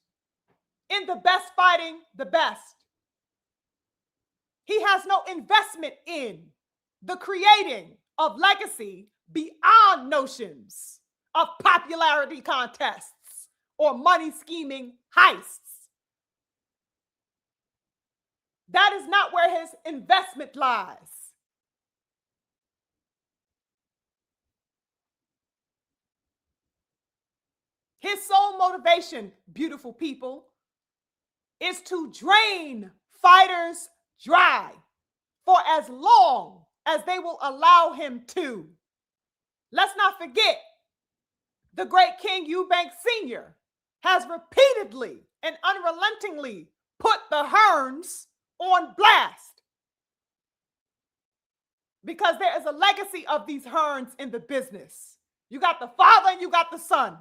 Speaker 1: in the best fighting the best. He has no investment in the creating of legacy beyond notions of popularity contests or money scheming heists. That is not where his investment lies. His sole motivation, beautiful people, is to drain fighters dry for as long as they will allow him to. Let's not forget, the great King Eubanks Sr. has repeatedly and unrelentingly put the Hearns on blast, because there is a legacy of these Hearns in the business. You got the father and you got the son.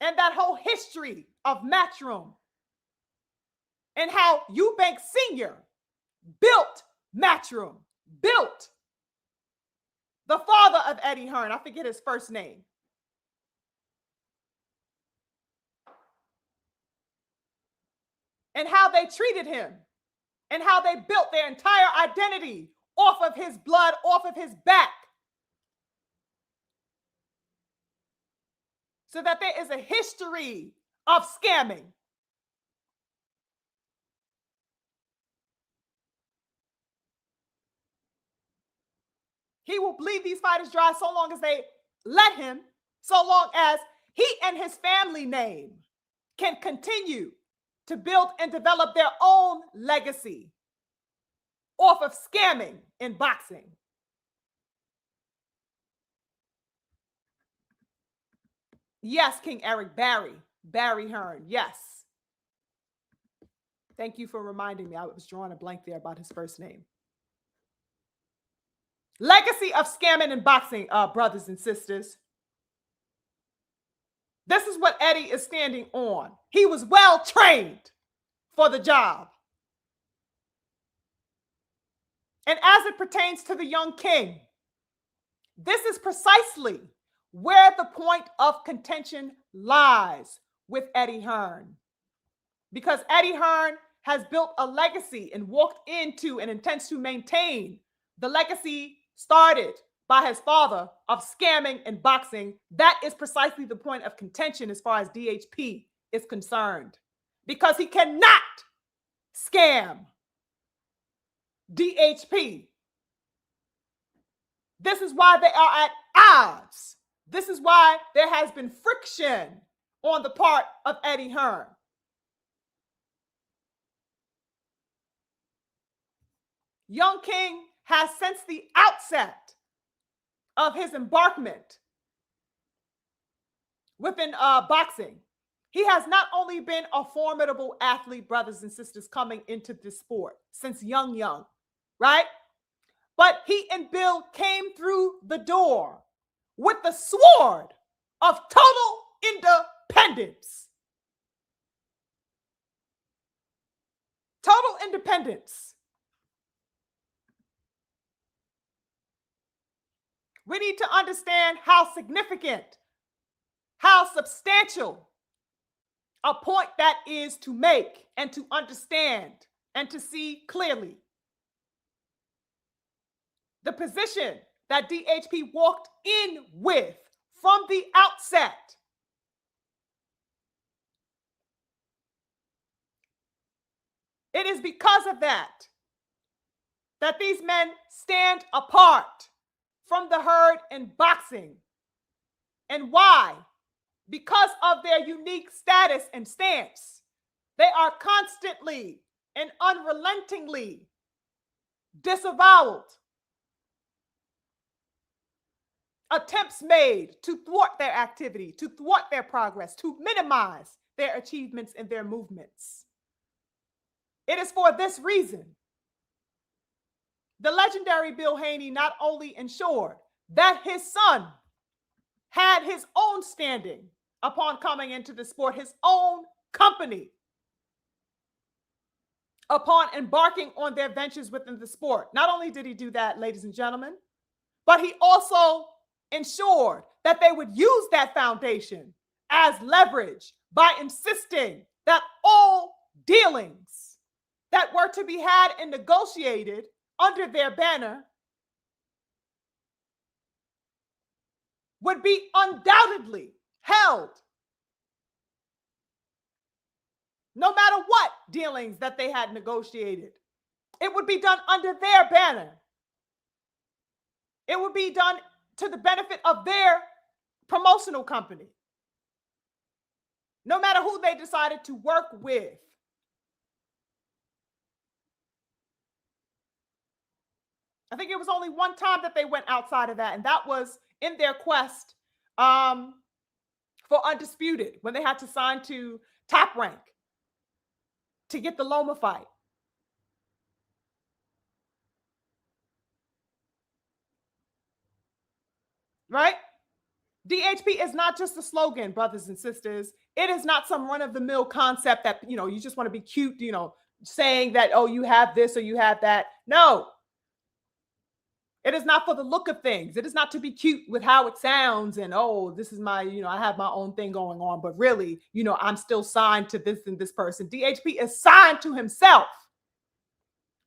Speaker 1: And that whole history of Matchroom and how Eubanks Sr. built Matchroom, built the father of Eddie Hearn, I forget his first name. And how they treated him and how they built their entire identity off of his blood, off of his back. So that there is a history of scamming. He will bleed these fighters dry so long as they let him, so long as he and his family name can continue to build and develop their own legacy off of scamming in boxing. Yes, King Eric, Barry Hearn, yes. Thank you for reminding me. I was drawing a blank there about his first name. Legacy of scamming in boxing, brothers and sisters. This is what Eddie is standing on. He was well trained for the job. And as it pertains to the young king, this is precisely where the point of contention lies with Eddie Hearn. Because Eddie Hearn has built a legacy and walked into and intends to maintain the legacy started by his father of scamming and boxing. That is precisely the point of contention as far as DHP is concerned. Because he cannot scam DHP. This is why they are at odds. This is why there has been friction on the part of Eddie Hearn. Young King has, since the outset of his embarkment within boxing, he has not only been a formidable athlete, brothers and sisters, coming into this sport since young, right? But he and Bill came through the door with the sword of total independence. Total independence. We need to understand how significant, how substantial a point that is to make and to understand and to see clearly. The position that DHP walked in with from the outset. It is because of that these men stand apart from the herd in boxing. And why? Because of their unique status and stance. They are constantly and unrelentingly disavowed. Attempts made to thwart their activity, to thwart their progress, to minimize their achievements and their movements. It is for this reason the legendary Bill Haney not only ensured that his son had his own standing upon coming into the sport, his own company upon embarking on their ventures within the sport. Not only did he do that, ladies and gentlemen, but he also ensured that they would use that foundation as leverage by insisting that all dealings that were to be had and negotiated under their banner would be undoubtedly held, no matter what dealings that they had negotiated. It would be done under their banner. It would be done to the benefit of their promotional company, no matter who they decided to work with. I think it was only one time that they went outside of that, and that was in their quest for Undisputed, when they had to sign to Top Rank to get the Loma fight. Right? DHP is not just a slogan, brothers and sisters. It is not some run-of-the-mill concept that, you just want to be cute, saying that, oh, you have this or you have that. No. It is not for the look of things. It is not to be cute with how it sounds and, oh, this is my, I have my own thing going on. But really, I'm still signed to this and this person. DHP is signed to himself.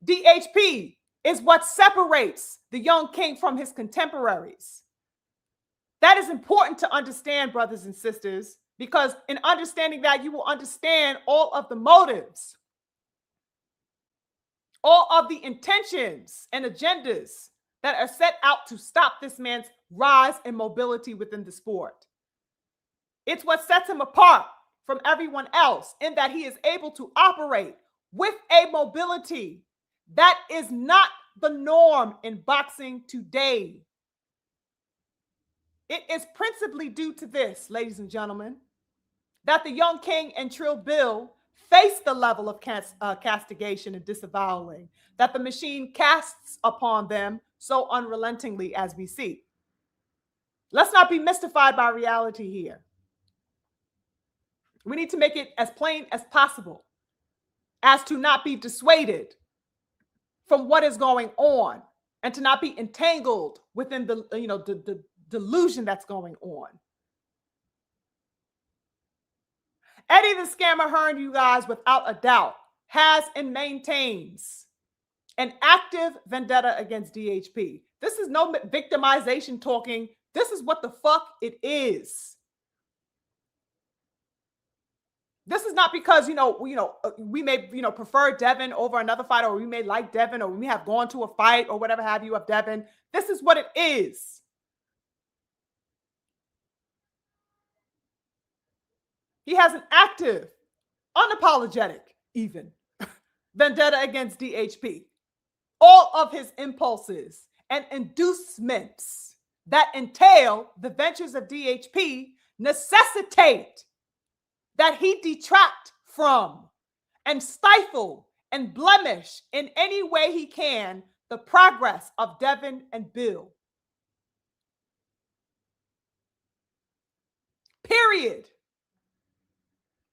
Speaker 1: DHP is what separates the young king from his contemporaries. That is important to understand, brothers and sisters, because in understanding that, you will understand all of the motives, all of the intentions and agendas that are set out to stop this man's rise and mobility within the sport. It's what sets him apart from everyone else in that he is able to operate with a mobility that is not the norm in boxing today. It is principally due to this, ladies and gentlemen, that the young king and Trill Bill face the level of castigation and disawowaling that the machine casts upon them so unrelentingly as we see. Let's not be mystified by reality here. We need to make it as plain as possible as to not be dissuaded from what is going on and to not be entangled within the delusion that's going on. Eddie the Scammer Hearn, you guys, without a doubt, has and maintains an active vendetta against DHP. This is no victimization talking. This is what the fuck it is. This is not because, we may, prefer Devin over another fighter, or we may like Devin, or we may have gone to a fight or whatever have you of Devin. This is what it is. He has an active, unapologetic, even, vendetta against DHP. All of his impulses and inducements that entail the ventures of DHP necessitate that he detract from and stifle and blemish in any way he can the progress of Devin and Bill. Period.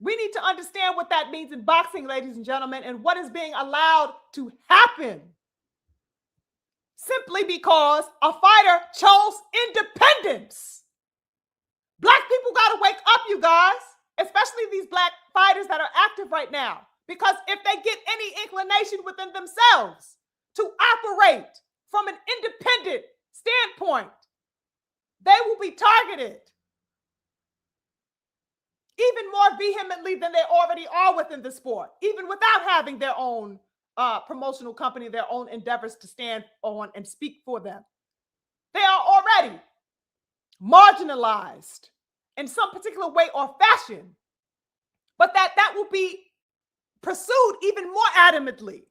Speaker 1: We need to understand what that means in boxing, ladies and gentlemen, and what is being allowed to happen simply because a fighter chose independence. Black people got to wake up, you guys, especially these black fighters that are active right now, because if they get any inclination within themselves to operate from an independent standpoint, they will be targeted even more vehemently than they already are within the sport, even without having their own promotional company, their own endeavors to stand on and speak for them. They are already marginalized in some particular way or fashion, but that will be pursued even more adamantly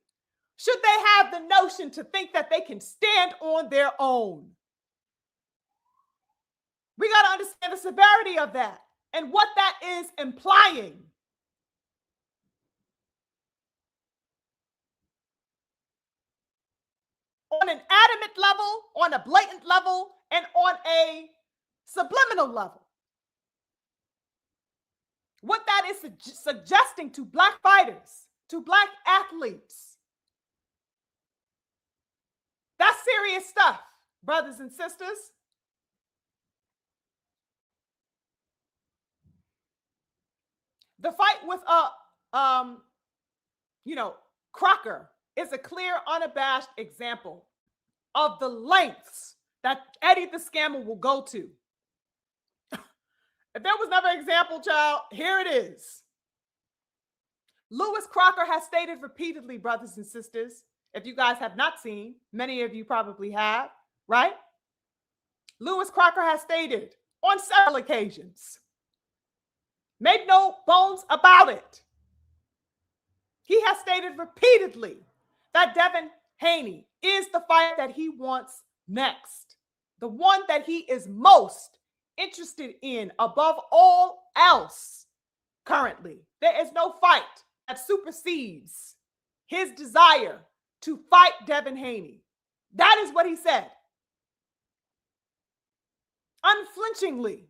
Speaker 1: should they have the notion to think that they can stand on their own. We got to understand the severity of that and what that is implying. On an adamant level, on a blatant level, and on a subliminal level. What that is suggesting to black fighters, to black athletes, that's serious stuff, brothers and sisters. The fight with Crocker is a clear, unabashed example of the lengths that Eddie the Scammer will go to. If there was never an example, child, here it is. Lewis Crocker has stated repeatedly, brothers and sisters, if you guys have not seen, many of you probably have, right? Lewis Crocker has stated on several occasions, made no bones about it. He has stated repeatedly that Devin Haney is the fight that he wants next, the one that he is most interested in above all else currently. There is no fight that supersedes his desire to fight Devin Haney. That is what he said. Unflinchingly.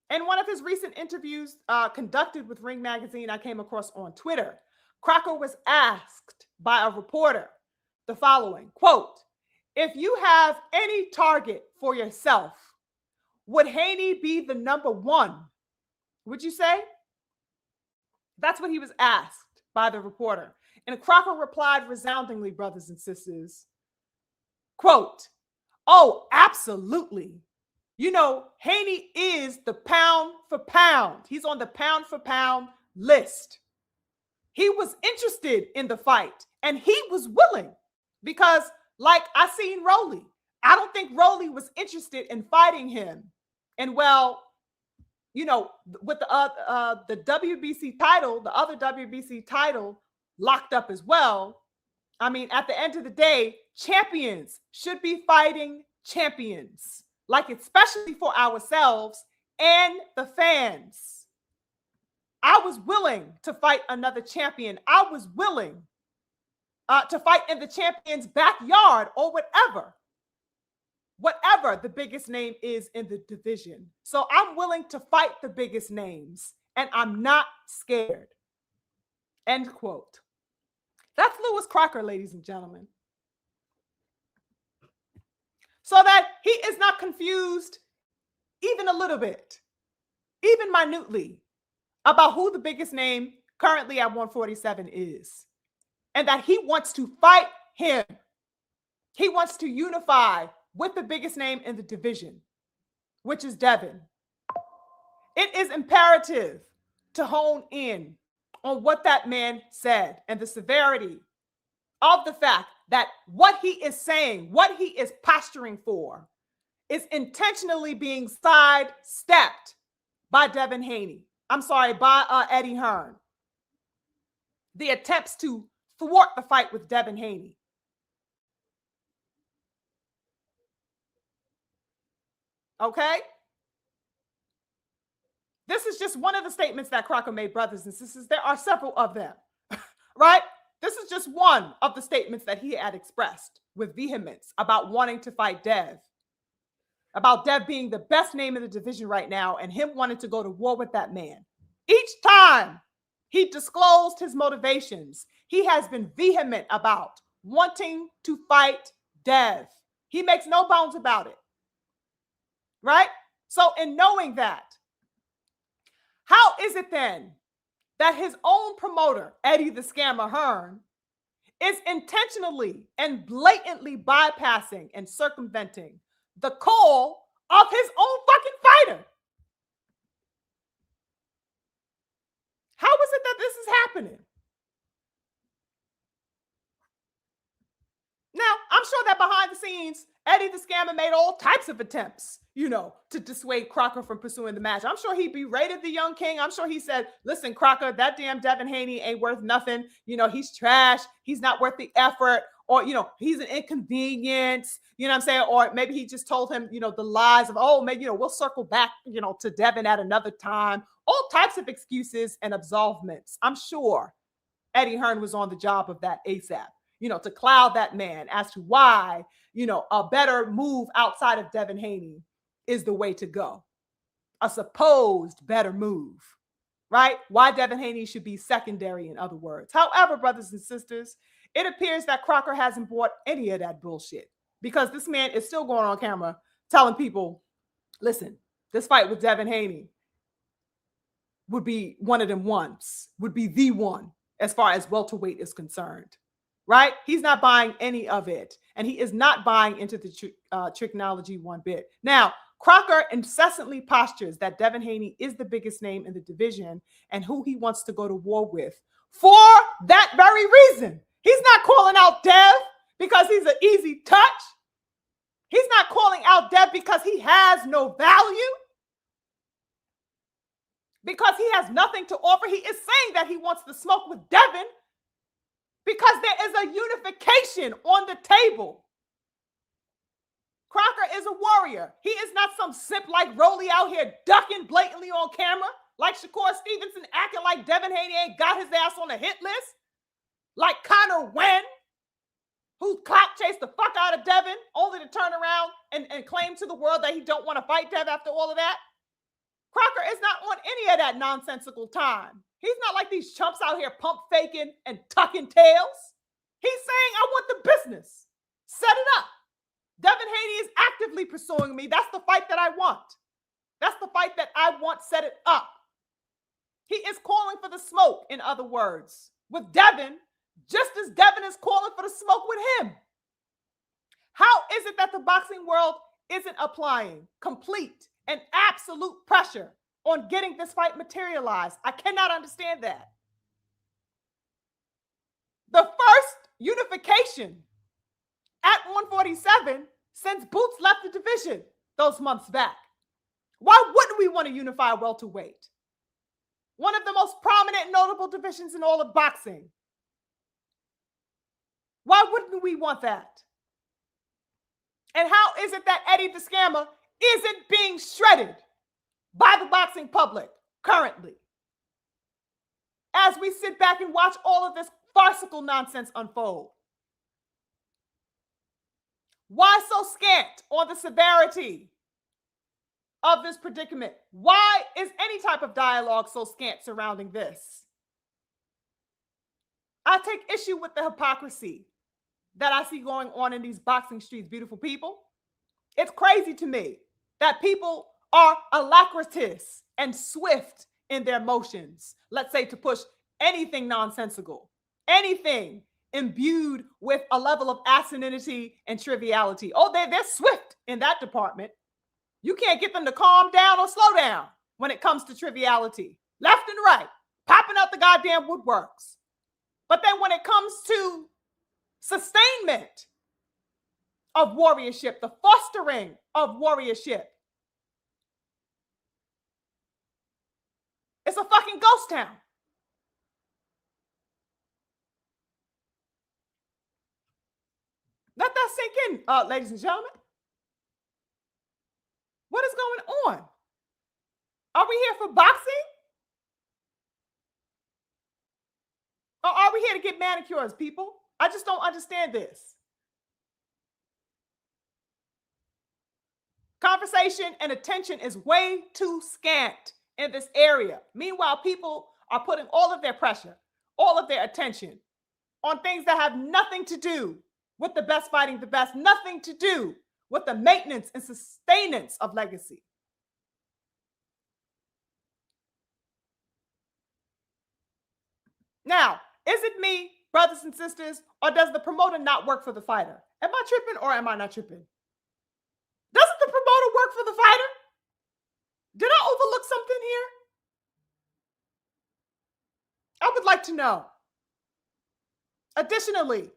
Speaker 1: In one of his recent interviews conducted with Ring Magazine, I came across on Twitter, Crocker was asked by a reporter the following, quote, if you have any target for yourself, would Haney be the number one? Would you say? That's what he was asked by the reporter. And Crocker replied resoundingly, brothers and sisters, quote, oh, absolutely. You know, Haney is the pound for pound. He's on the pound for pound list. He was interested in the fight and he was willing because, like I seen Rolly, I don't think Rolly was interested in fighting him. And well, you know, with the WBC title, the other WBC title locked up as well. I mean, at the end of the day, champions should be fighting champions, like especially for ourselves and the fans. I was willing to fight another champion. I was willing to fight in the champion's backyard or whatever the biggest name is in the division. So I'm willing to fight the biggest names and I'm not scared. End quote. That's Lewis Crocker, ladies and gentlemen. So that he is not confused even a little bit, even minutely, about who the biggest name currently at 147 is. And that he wants to fight him. He wants to unify with the biggest name in the division, which is Devin. It is imperative to hone in on what that man said and the severity of the fact that what he is saying, what he is posturing for, is intentionally being sidestepped by Devin Haney. I'm sorry, by Eddie Hearn. The attempts to thwart the fight with Devin Haney. Okay? This is just one of the statements that Crocker made, brothers and sisters. There are several of them, right? This is just one of the statements that he had expressed with vehemence about wanting to fight Dev, about Dev being the best name in the division right now and him wanting to go to war with that man. Each time he disclosed his motivations, he has been vehement about wanting to fight Dev. He makes no bones about it, right? So in knowing that, how is it then that his own promoter, Eddie the Scammer Hearn, is intentionally and blatantly bypassing and circumventing the call of his own fucking fighter? How is it that this is happening? Now, I'm sure that behind the scenes, Eddie the Scammer made all types of attempts, to dissuade Crocker from pursuing the match. I'm sure he berated the young king. I'm sure he said, listen, Crocker, that damn Devin Haney ain't worth nothing. He's trash. He's not worth the effort. Or, he's an inconvenience. You know what I'm saying? Or maybe he just told him, the lies of, oh, maybe, we'll circle back, to Devin at another time. All types of excuses and absolvements. I'm sure Eddie Hearn was on the job of that ASAP. To cloud that man as to why, a better move outside of Devin Haney is the way to go. A supposed better move, right? Why Devin Haney should be secondary, in other words. However, brothers and sisters, it appears that Crocker hasn't bought any of that bullshit because this man is still going on camera telling people, listen, this fight with Devin Haney would be one of them ones, would be the one as far as welterweight is concerned. Right? He's not buying any of it. And he is not buying into the tricknology one bit. Now, Crocker incessantly postures that Devin Haney is the biggest name in the division and who he wants to go to war with for that very reason. He's not calling out Dev because he's an easy touch. He's not calling out Dev because he has no value, because he has nothing to offer. He is saying that he wants to smoke with Devin because there is a unification on the table. Crocker is a warrior. He is not some simp like Rolly out here ducking blatantly on camera, like Shakur Stevenson acting like Devin Haney ain't got his ass on a hit list, like Conor Wen, who clout chased the fuck out of Devin, only to turn around and claim to the world that he don't want to fight Dev after all of that. Crocker is not on any of that nonsensical time. He's not like these chumps out here pump faking and tucking tails. He's saying, I want the business. Set it up. Devin Haney is actively pursuing me. That's the fight that I want. That's the fight that I want. Set it up. He is calling for the smoke, in other words, with Devin, just as Devin is calling for the smoke with him. How is it that the boxing world isn't applying complete and absolute pressure on getting this fight materialized? I cannot understand that. The first unification at 147 since Boots left the division those months back. Why wouldn't we want to unify welterweight? One of the most prominent and notable divisions in all of boxing. Why wouldn't we want that? And how is it that Eddie the Scammer isn't being shredded by the boxing public currently, as we sit back and watch all of this farcical nonsense unfold? Why so scant on the severity of this predicament? Why is any type of dialogue so scant surrounding this? I take issue with the hypocrisy that I see going on in these boxing streets, beautiful people. It's crazy to me that people are alacritous and swift in their motions, let's say, to push anything nonsensical, anything imbued with a level of asininity and triviality. Oh, they're swift in that department. You can't get them to calm down or slow down when it comes to triviality. Left and right, popping out the goddamn woodworks. But then when it comes to sustainment of warriorship, the fostering of warriorship, it's a fucking ghost town. Let that sink in, ladies and gentlemen. What is going on? Are we here for boxing? Or are we we here to get manicures, people? I just don't understand this. Conversation and attention is way too scant in this area. Meanwhile, people are putting all of their pressure, all of their attention on things that have nothing to do with the best fighting the best, nothing to do with the maintenance and sustenance of legacy. Now, is it me, brothers and sisters, or does the promoter not work for the fighter? Am I tripping or am I not tripping? Doesn't the promoter work for the fighter? Did I overlook something here? I would like to know. Additionally,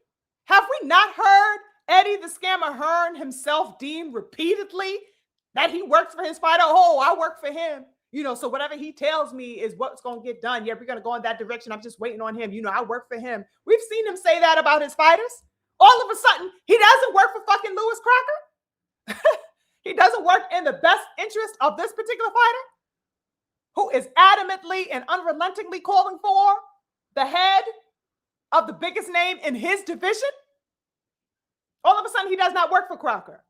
Speaker 1: have we not heard Eddie the Scammer Hearn himself deem repeatedly that he works for his fighter? Oh, I work for him. So whatever he tells me is what's going to get done. Yeah, we're going to go in that direction. I'm just waiting on him. I work for him. We've seen him say that about his fighters. All of a sudden, he doesn't work for fucking Lewis Crocker. He doesn't work in the best interest of this particular fighter, who is adamantly and unrelentingly calling for the head of the biggest name in his division. All of a sudden, he does not work for Crocker.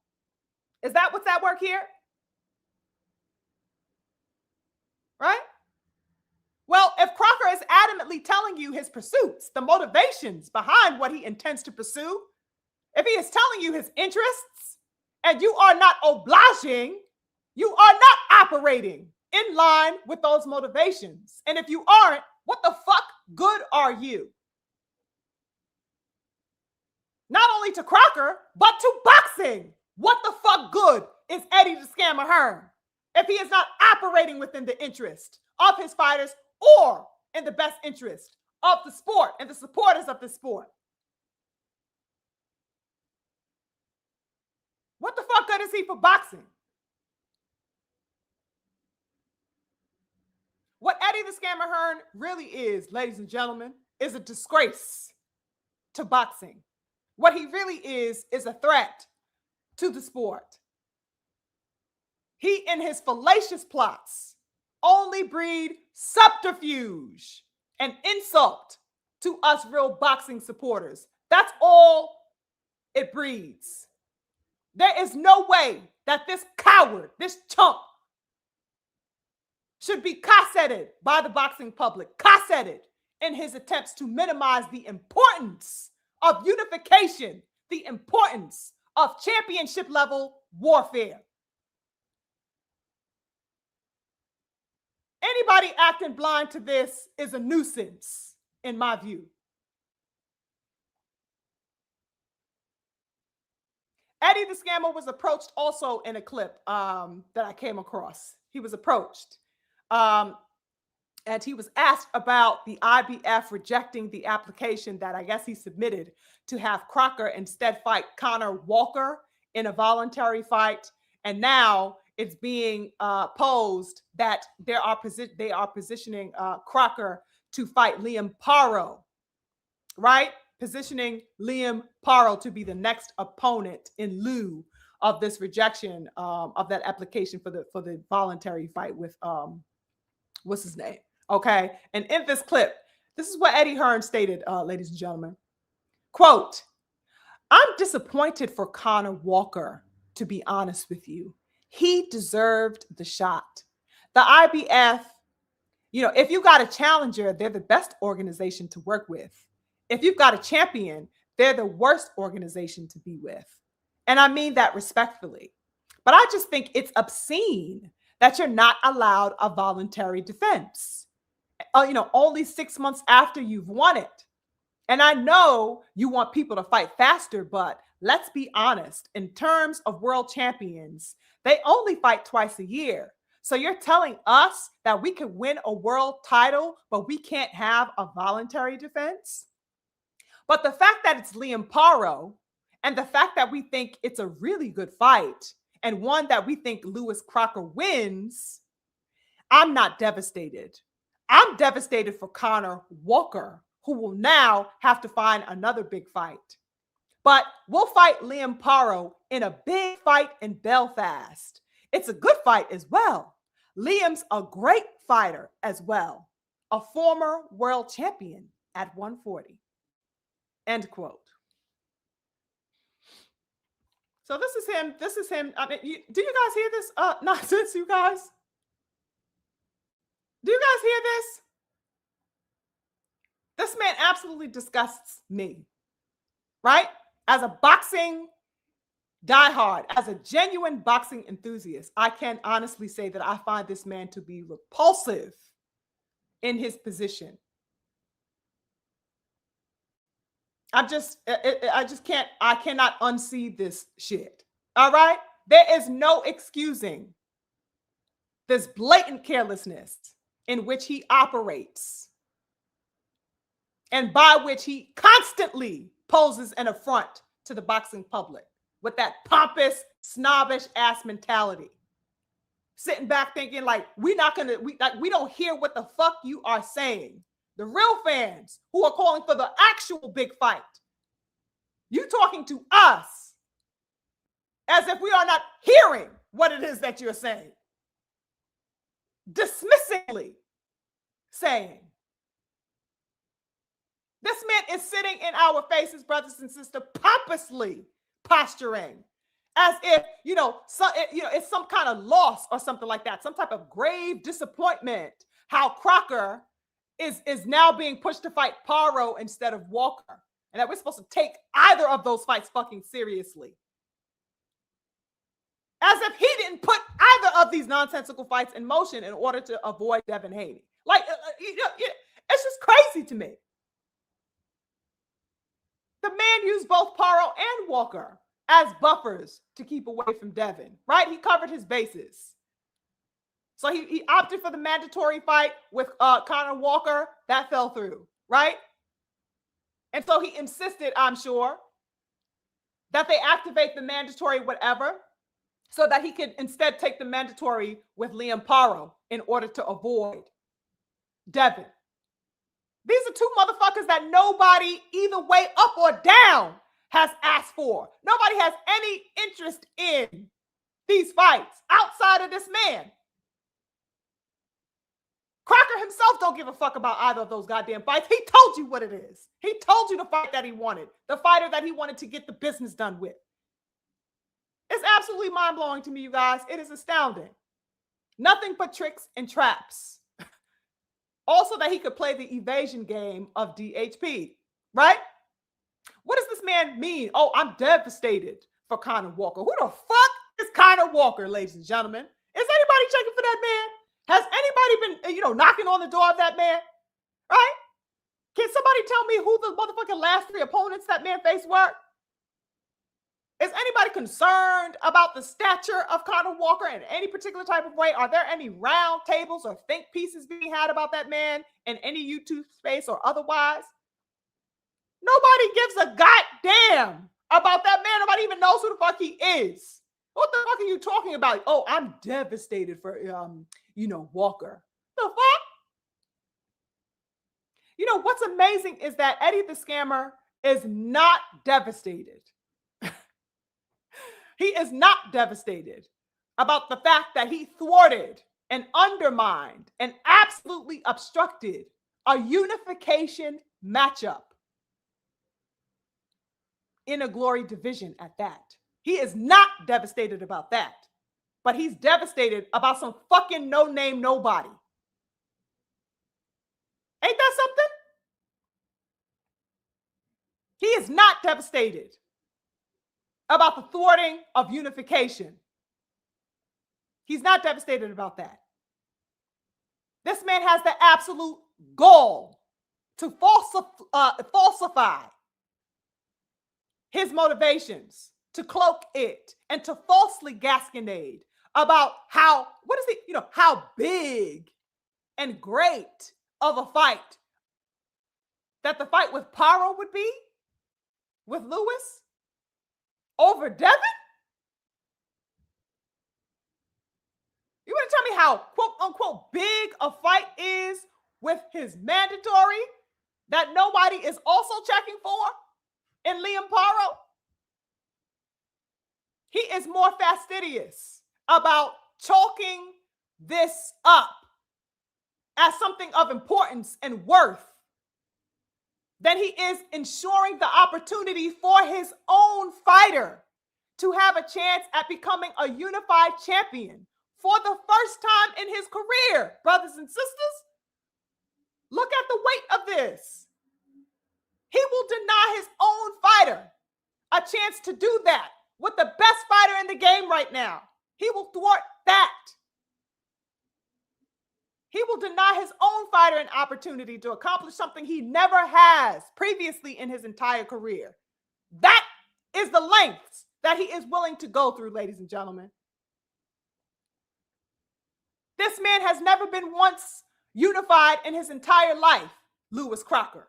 Speaker 1: Is that what's at work here? Right? Well, if Crocker is adamantly telling you his pursuits, the motivations behind what he intends to pursue, if he is telling you his interests and you are not obliging, you are not operating in line with those motivations. And if you aren't, what the fuck good are you? Not only to Crocker, but to boxing. What the fuck good is Eddie the Scammer Hearn if he is not operating within the interest of his fighters or in the best interest of the sport and the supporters of the sport? What the fuck good is he for boxing? What Eddie the Scammer Hearn really is, ladies and gentlemen, is a disgrace to boxing. What he really is a threat to the sport. He and his fallacious plots only breed subterfuge and insult to us real boxing supporters. That's all it breeds. There is no way that this coward, this chump, should be cassetted by the boxing public, cassetted in his attempts to minimize the importance of unification, the importance of championship level warfare. Anybody acting blind to this is a nuisance, in my view. Eddie the Scammer was approached also in a clip that I came across. He was approached and he was asked about the IBF rejecting the application that I guess he submitted to have Crocker instead fight Connor Walker in a voluntary fight. And now it's being posed that they are positioning Crocker to fight Liam Paro, right? Positioning Liam Paro to be the next opponent in lieu of this rejection of that application for the voluntary fight with what's his name? Okay, and in this clip, this is what Eddie Hearn stated, ladies and gentlemen. Quote, "I'm disappointed for Connor Walker, to be honest with you. He deserved the shot. The IBF, if you got a challenger, they're the best organization to work with. If you've got a champion, they're the worst organization to be with. And I mean that respectfully. But I just think it's obscene that you're not allowed a voluntary defense, only 6 months after you've won it. And I know you want people to fight faster, but let's be honest, in terms of world champions, they only fight twice a year. So you're telling us that we could win a world title, but we can't have a voluntary defense? But the fact that it's Liam Paro and the fact that we think it's a really good fight and one that we think Lewis Crocker wins, I'm not devastated. I'm devastated for Connor Walker, who will now have to find another big fight. But we'll fight Liam Paro in a big fight in Belfast. It's a good fight as well. Liam's a great fighter as well, a former world champion. at 140. End quote. So this is him. This is him. I mean, do you guys hear this nonsense, you guys? Do you guys hear this? This man absolutely disgusts me, right? As a boxing diehard, as a genuine boxing enthusiast, I can honestly say that I find this man to be repulsive in his position. I cannot unsee this shit. All right? There is no excusing this blatant carelessness in which he operates and by which he constantly poses an affront to the boxing public with that pompous, snobbish ass mentality. Sitting back thinking like, we don't hear what the fuck you are saying. The real fans who are calling for the actual big fight. You talking to us as if we are not hearing what it is that you're saying. Dismissingly saying. This man is sitting in our faces, brothers and sisters, pompously posturing as if, it's some kind of loss or something like that, some type of grave disappointment. How Crocker is now being pushed to fight Paro instead of Walker, and that we're supposed to take either of those fights fucking seriously. As if he didn't put either of these nonsensical fights in motion in order to avoid Devin Haney. Like, it's just crazy to me. The man used both Paro and Walker as buffers to keep away from Devin, right? He covered his bases. So he opted for the mandatory fight with Conor Walker. That fell through, right? And so he insisted, I'm sure, that they activate the mandatory whatever so that he could instead take the mandatory with Liam Paro in order to avoid Devin. These are two motherfuckers that nobody, either way, up or down, has asked for. Nobody has any interest in these fights outside of this man. Crocker himself don't give a fuck about either of those goddamn fights. He told you what it is. He told you the fight that he wanted, the fighter that he wanted to get the business done with. It's absolutely mind-blowing to me, you guys. It is astounding. Nothing but tricks and traps. Also that he could play the evasion game of DHP, right? What does this man mean? Oh, I'm devastated for Conor Walker. Who the fuck is Conor Walker, ladies and gentlemen? Is anybody checking for that man? Has anybody been, knocking on the door of that man? Right? Can somebody tell me who the motherfucking last three opponents that man faced were? Is anybody concerned about the stature of Conor Walker in any particular type of way? Are there any round tables or think pieces being had about that man in any YouTube space or otherwise? Nobody gives a goddamn about that man. Nobody even knows who the fuck he is. What the fuck are you talking about? Oh, I'm devastated for, Walker. The fuck? What's amazing is that Eddie the Scammer is not devastated. He is not devastated about the fact that he thwarted and undermined and absolutely obstructed a unification matchup in a glory division at that. He is not devastated about that, but he's devastated about some fucking no-name nobody. Ain't that something? He is not devastated about the thwarting of unification. He's not devastated about that. This man has the absolute gall to falsify his motivations, to cloak it, and to falsely gasconade about how big and great of a fight that the fight with Paro would be with Lewis over Devin? You want to tell me how quote unquote big a fight is with his mandatory that nobody is also checking for in Liam Paro? He is more fastidious about chalking this up as something of importance and worth then he is ensuring the opportunity for his own fighter to have a chance at becoming a unified champion for the first time in his career, brothers and sisters. Look at the weight of this. He will deny his own fighter a chance to do that with the best fighter in the game right now. He will thwart that. He will deny his own fighter an opportunity to accomplish something he never has previously in his entire career. That is the lengths that he is willing to go through, ladies and gentlemen. This man has never been once unified in his entire life, Lewis Crocker.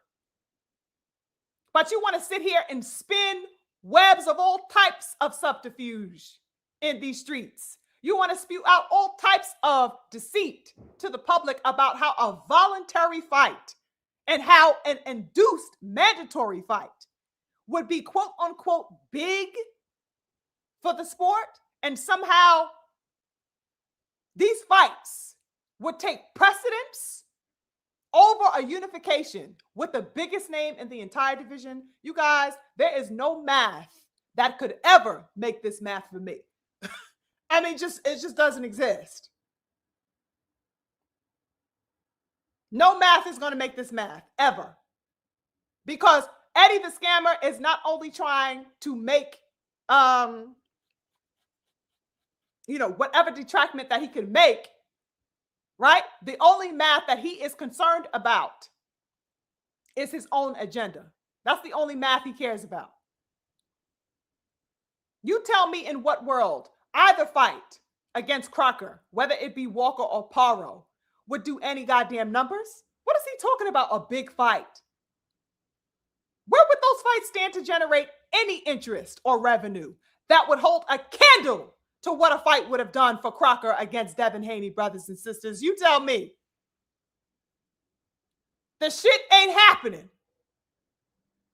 Speaker 1: But you want to sit here and spin webs of all types of subterfuge in these streets. You want to spew out all types of deceit to the public about how a voluntary fight and how an induced mandatory fight would be quote unquote big for the sport, and somehow these fights would take precedence over a unification with the biggest name in the entire division. You guys, there is no math that could ever make this math for me. I mean, it just doesn't exist. No math is going to make this math ever. Because Eddie the Scammer is not only trying to make, whatever detractment that he can make, right? The only math that he is concerned about is his own agenda. That's the only math he cares about. You tell me in what world either fight against Crocker, whether it be Walker or Paro, would do any goddamn numbers? What is he talking about? A big fight? Where would those fights stand to generate any interest or revenue that would hold a candle to what a fight would have done for Crocker against Devin Haney, brothers and sisters? You tell me. The shit ain't happening.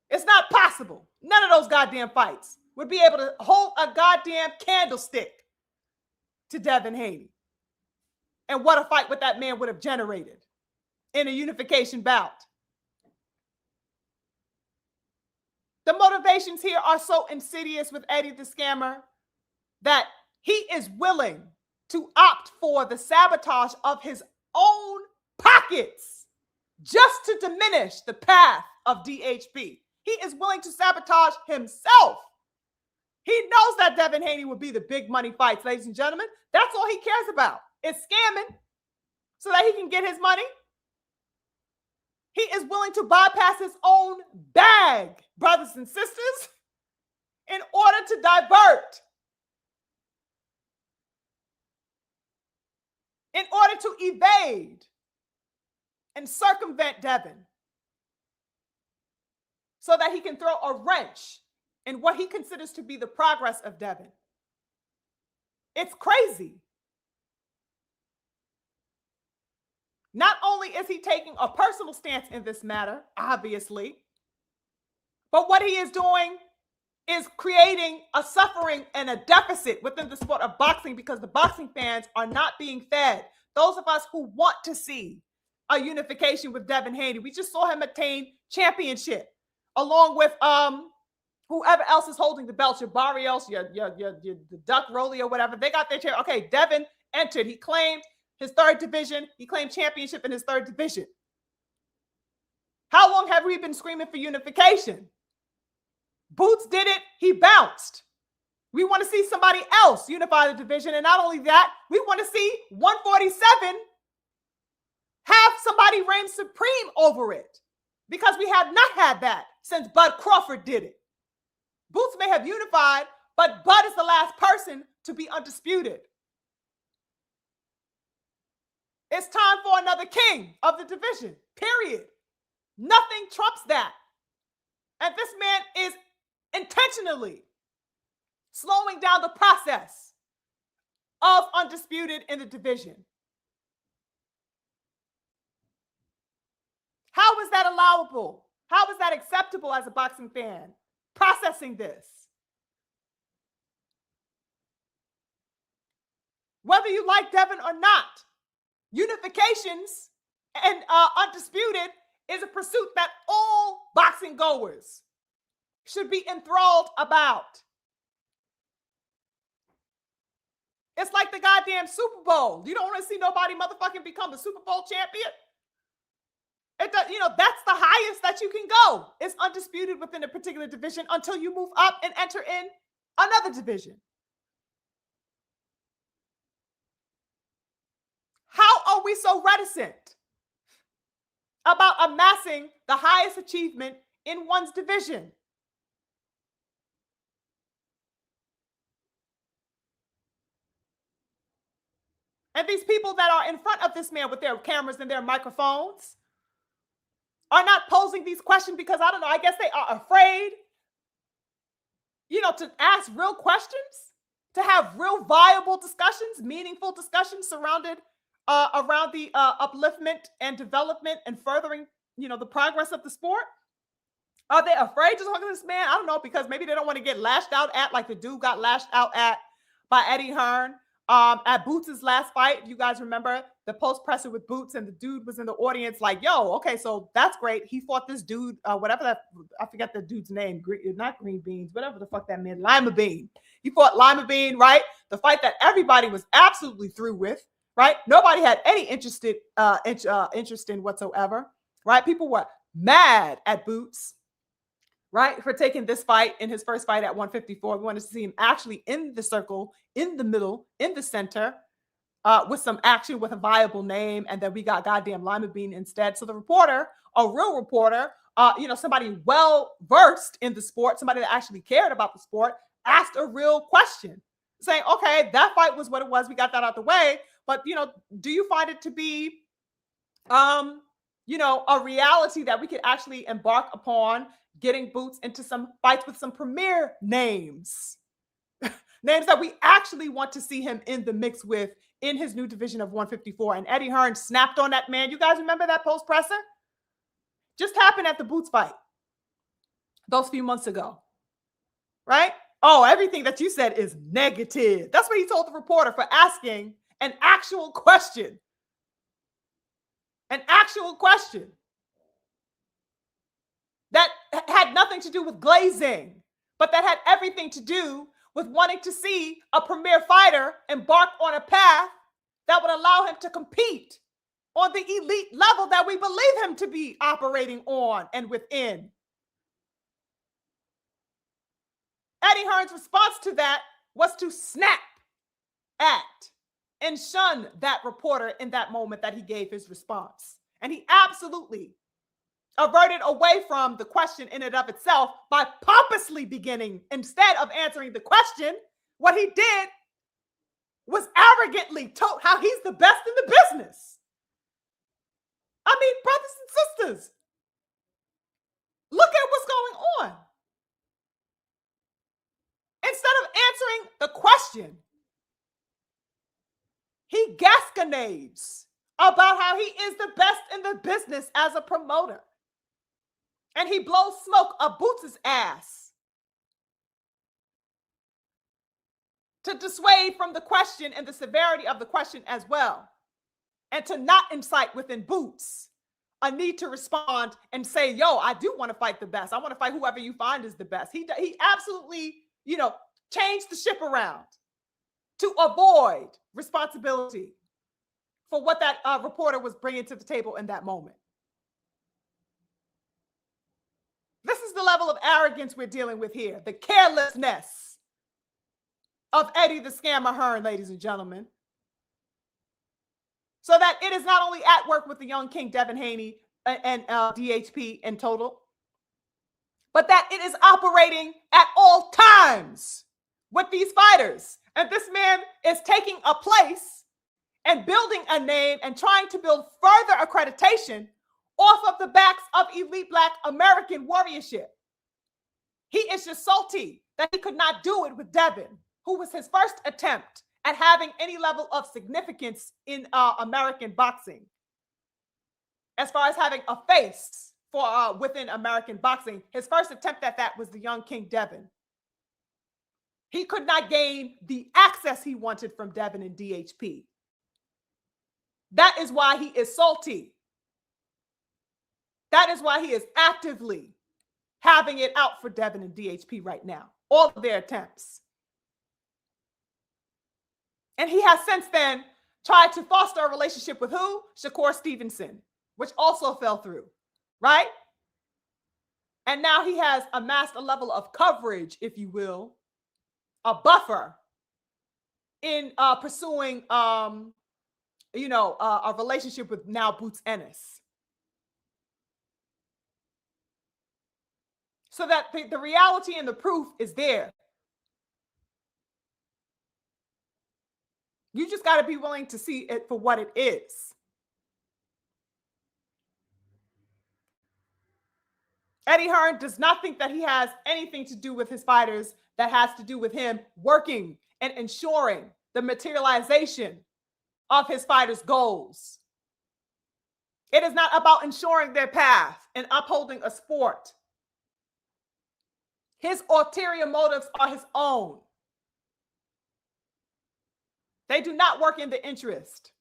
Speaker 1: It's not possible. None of those goddamn fights would be able to hold a goddamn candlestick to Devin Haney. And what a fight what that man would have generated in a unification bout. The motivations here are so insidious with Eddie the Scammer that he is willing to opt for the sabotage of his own pockets just to diminish the path of DHP. He is willing to sabotage himself. He knows that Devin Haney will be the big money fights, ladies and gentlemen. That's all he cares about. It's scamming so that he can get his money. He is willing to bypass his own bag, brothers and sisters, in order to divert, in order to evade and circumvent Devin, so that he can throw a wrench in what he considers to be the progress of Devin. It's crazy. Not only is he taking a personal stance in this matter, obviously, but what he is doing is creating a suffering and a deficit within the sport of boxing, because the boxing fans are not being fed. Those of us who want to see a unification with Devin Haney, we just saw him attain championship along with whoever else is holding the belts, your Barrios, your Duck Rolly or whatever. They got their chair. Okay, Devin entered. He claimed his third division. He claimed championship in his third division. How long have we been screaming for unification? Boots did it. He bounced. We want to see somebody else unify the division. And not only that, we want to see 147 have somebody reign supreme over it, because we have not had that since Bud Crawford did it. Boots may have unified, but Bud is the last person to be undisputed. It's time for another king of the division, period. Nothing trumps that. And this man is intentionally slowing down the process of undisputed in the division. How is that allowable? How is that acceptable as a boxing fan processing this? Whether you like Devin or not, unifications and undisputed is a pursuit that all boxing goers should be enthralled about. It's like the goddamn Super Bowl. You don't want to see nobody motherfucking become the Super Bowl champion. It does, that's the highest that you can go. It's undisputed within a particular division until you move up and enter in another division. How are we so reticent about amassing the highest achievement in one's division? And these people that are in front of this man with their cameras and their microphones are not posing these questions because, I don't know, I guess they are afraid, to ask real questions, to have real viable discussions, meaningful discussions surrounded around the upliftment and development and furthering, the progress of the sport. Are they afraid to talk to this man? I don't know, because maybe they don't want to get lashed out at like the dude got lashed out at by Eddie Hearn at Boots' last fight. You guys remember the post presser with Boots, and the dude was in the audience like, yo, okay, so that's great. He fought this dude, whatever that, I forget the dude's name, not Green Beans, whatever the fuck that meant, Lima Bean. He fought Lima Bean, right? The fight that everybody was absolutely through with, right? Nobody had any interest in whatsoever, right? People were mad at Boots, right, for taking this fight in his first fight at 154. We wanted to see him actually in the circle, in the middle, in the center, with some action, with a viable name, and then we got goddamn Lima Bean instead. So the reporter, a real reporter, somebody well-versed in the sport, somebody that actually cared about the sport, asked a real question, saying, okay, that fight was what it was. We got that out the way. But, do you find it to be, a reality that we could actually embark upon getting Boots into some fights with some premier names, names that we actually want to see him in the mix with in his new division of 154. And Eddie Hearn snapped on that man. You guys remember that post presser? Just happened at the Boots fight those few months ago, right? Oh, everything that you said is negative. That's what he told the reporter for asking an actual question. An actual question that had nothing to do with glazing, but that had everything to do with wanting to see a premier fighter embark on a path that would allow him to compete on the elite level that we believe him to be operating on and within. Eddie Hearn's response to that was to snap at and shun that reporter in that moment that he gave his response. And he absolutely averted away from the question in and of itself by pompously beginning, instead of answering the question, what he did was arrogantly told how he's the best in the business. I mean, brothers and sisters, look at what's going on. Instead of answering the question, he gasconades about how he is the best in the business as a promoter. And he blows smoke up Boots' ass to dissuade from the question and the severity of the question as well. And to not incite within Boots a need to respond and say, yo, I do want to fight the best. I want to fight whoever you find is the best. He absolutely, changed the ship around to avoid responsibility for what that reporter was bringing to the table in that moment. This is the level of arrogance we're dealing with here. The carelessness of Eddie the Scammer Hearn, ladies and gentlemen. So that it is not only at work with the young King Devin Haney and DHP in total, but that it is operating at all times with these fighters. And this man is taking a place and building a name and trying to build further accreditation off of the backs of elite Black American warriorship. He is just salty that he could not do it with Devin, who was his first attempt at having any level of significance in American boxing. As far as having a face for within American boxing, his first attempt at that was the young King Devin. He could not gain the access he wanted from Devin and DHP. That is why he is salty. That is why he is actively having it out for Devin and DHP right now. All of their attempts. And he has since then tried to foster a relationship with who? Shakur Stevenson, which also fell through, right? And now he has amassed a level of coverage, if you will, a buffer in pursuing, a relationship with now Boots Ennis. So that the reality and the proof is there. You just got to be willing to see it for what it is. Eddie Hearn does not think that he has anything to do with his fighters that has to do with him working and ensuring the materialization of his fighters' goals. It is not about ensuring their path and upholding a sport. His ulterior motives are his own. They do not work in the interest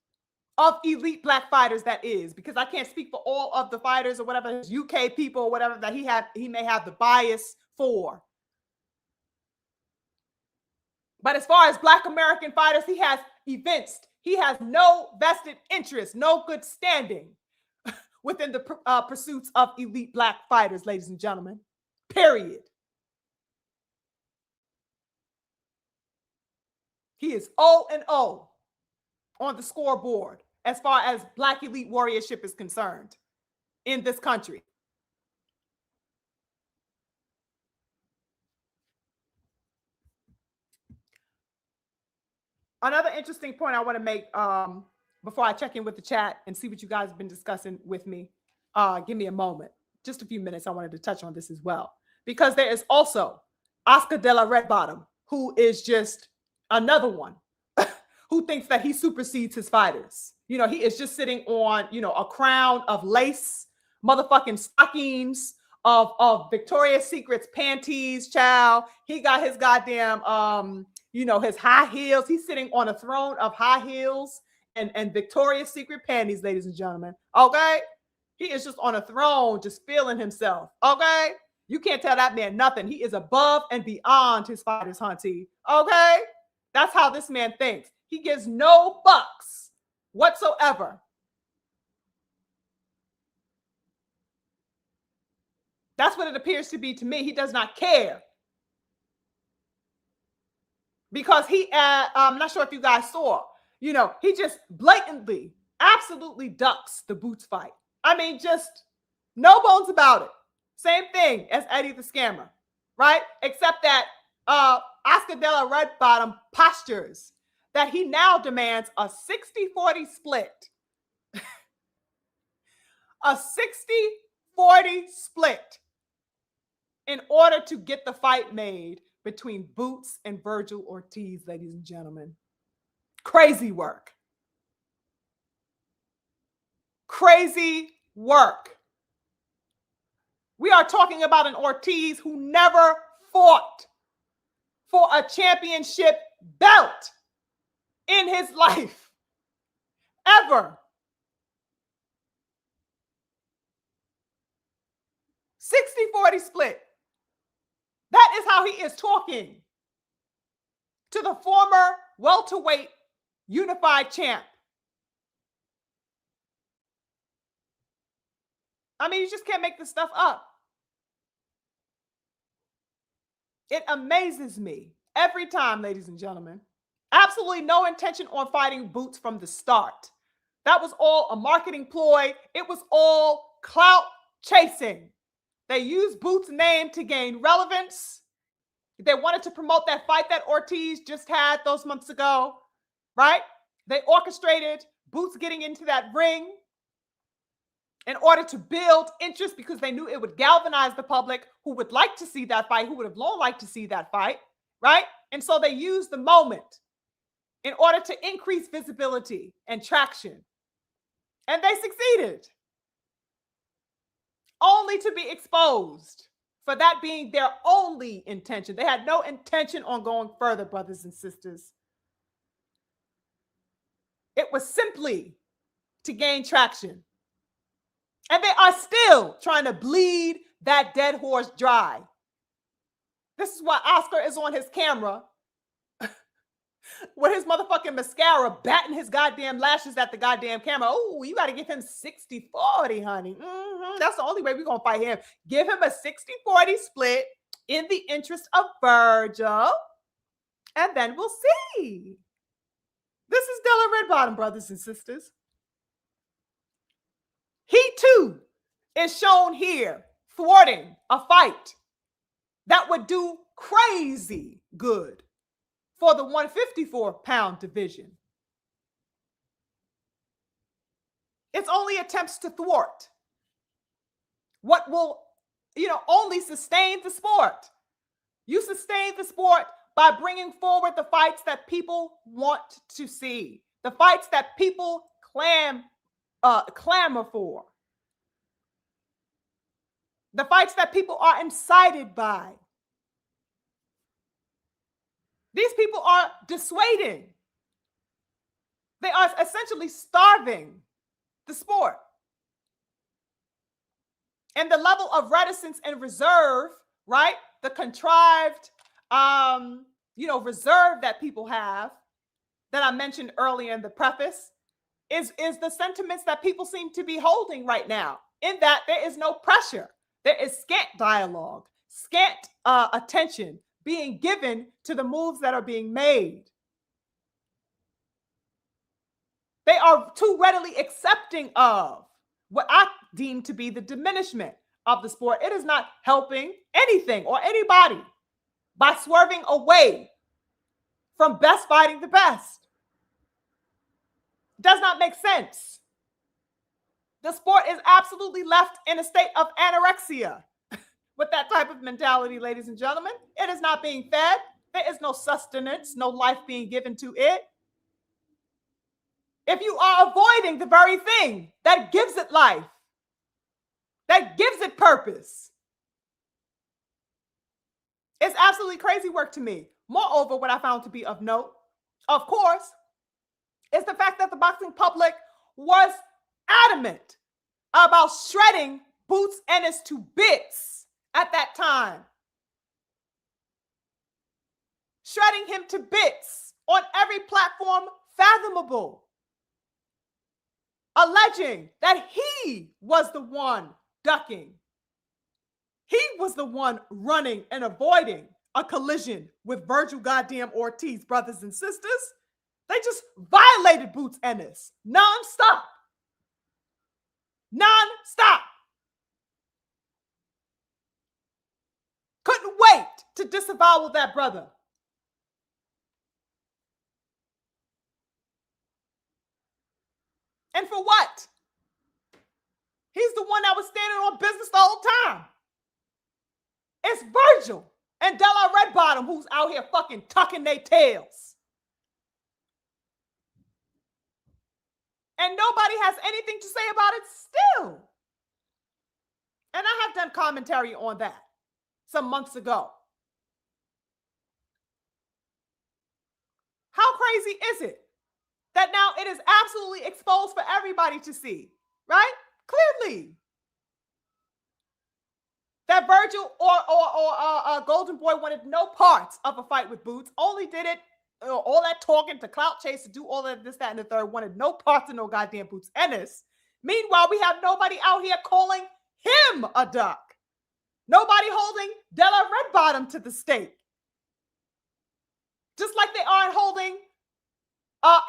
Speaker 1: of elite Black fighters, that is, because I can't speak for all of the fighters or whatever, UK people or whatever that he may have the bias for. But as far as Black American fighters, he has evinced he has no vested interest, no good standing within the pursuits of elite Black fighters, ladies and gentlemen. Period. He is 0-0 on the scoreboard as far as Black elite warriorship is concerned in this country. Another interesting point I want to make before I check in with the chat and see what you guys have been discussing with me. Give me a moment, just a few minutes. I wanted to touch on this as well, because there is also Oscar de la Red Bottom, who is just another one who thinks that he supersedes his fighters. He is just sitting on, a crown of lace, motherfucking stockings of Victoria's Secret's panties, child. He got his goddamn, his high heels. He's sitting on a throne of high heels and Victoria's Secret panties, ladies and gentlemen. Okay? He is just on a throne, just feeling himself. Okay? You can't tell that man nothing. He is above and beyond his fighters, hunty. Okay? That's how this man thinks. He gives no fucks whatsoever. That's what it appears to be to me. He does not care. Because I'm not sure if you guys saw, he just blatantly, absolutely ducks the Boots fight. I mean, just no bones about it. Same thing as Eddie the Scammer, right? Except that Oscar de la Red Bottom postures that he now demands a 60-40 split. A 60-40 split in order to get the fight made between Boots and Virgil Ortiz, ladies and gentlemen. Crazy work. Crazy work. We are talking about an Ortiz who never fought for a championship belt in his life. Ever. 60-40 split. That is how he is talking to the former welterweight unified champ. I mean, you just can't make this stuff up. It amazes me every time, ladies and gentlemen. Absolutely no intention on fighting Boots from the start. That was all a marketing ploy. It was all clout chasing. They used Boots' name to gain relevance. They wanted to promote that fight that Ortiz just had those months ago, right? They orchestrated Boots getting into that ring in order to build interest because they knew it would galvanize the public who would like to see that fight, who would have long liked to see that fight, right? And so they used the moment in order to increase visibility and traction. And they succeeded. Only to be exposed for that being their only intention. They had no intention on going further, brothers and sisters. It was simply to gain traction. And they are still trying to bleed that dead horse dry. This is why Oscar is on his camera with his motherfucking mascara, batting his goddamn lashes at the goddamn camera. Oh, you got to give him 60-40, honey. That's the only way we're going to fight him. Give him a 60-40 split in the interest of Virgil, and then we'll see. This is Della Redbottom, brothers and sisters. He, too, is shown here thwarting a fight that would do crazy good for the 154-pound division. It's only attempts to thwart what will, only sustain the sport. You sustain the sport by bringing forward the fights that people want to see, the fights that people clamor for, the fights that people are incited by. These people are dissuading. They are essentially starving the sport. And the level of reticence and reserve, right? The contrived, reserve that people have that I mentioned earlier in the preface is the sentiments that people seem to be holding right now, in that there is no pressure. There is scant dialogue, scant attention being given to the moves that are being made. They are too readily accepting of what I deem to be the diminishment of the sport. It is not helping anything or anybody by swerving away from best fighting the best. It does not make sense. The sport is absolutely left in a state of anorexia with that type of mentality, ladies and gentlemen. It is not being fed. There is no sustenance, no life being given to it. If you are avoiding the very thing that gives it life, that gives it purpose, it's absolutely crazy work to me. Moreover, what I found to be of note, of course, is the fact that the boxing public was adamant about shredding Boots Ennis to bits at that time. Shredding him to bits on every platform fathomable. Alleging that he was the one ducking. He was the one running and avoiding a collision with Virgil goddamn Ortiz, brothers and sisters. They just violated Boots Ennis nonstop. Nonstop. Couldn't wait to disavow that brother. And for what? He's the one that was standing on business the whole time. It's Virgil and Della Redbottom who's out here fucking tucking their tails. And nobody has anything to say about it still. And I have done commentary on that some months ago. How crazy is it that now it is absolutely exposed for everybody to see, right? Clearly. That Virgil or Golden Boy wanted no parts of a fight with Boots, only did it, all that talking to clout chase, to do all of this, that, and the third, wanted no parts of no goddamn Boots Ennis. Meanwhile, we have nobody out here calling him a duck. Nobody holding Della Redbottom to the stake. Just like they aren't holding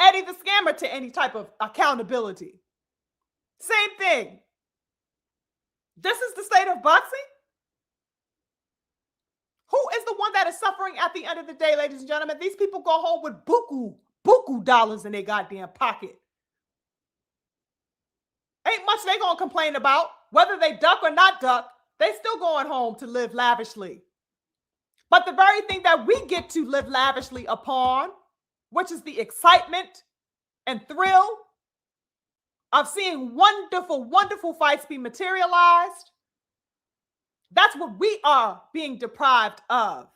Speaker 1: Eddie the Scammer to any type of accountability. Same thing. This is the state of boxing? Who is the one that is suffering at the end of the day, ladies and gentlemen? These people go home with buku dollars in their goddamn pocket. Ain't much they gonna complain about. Whether they duck or not duck, they still going home to live lavishly. But the very thing that we get to live lavishly upon, which is the excitement and thrill of seeing wonderful, wonderful fights be materialized, that's what we are being deprived of.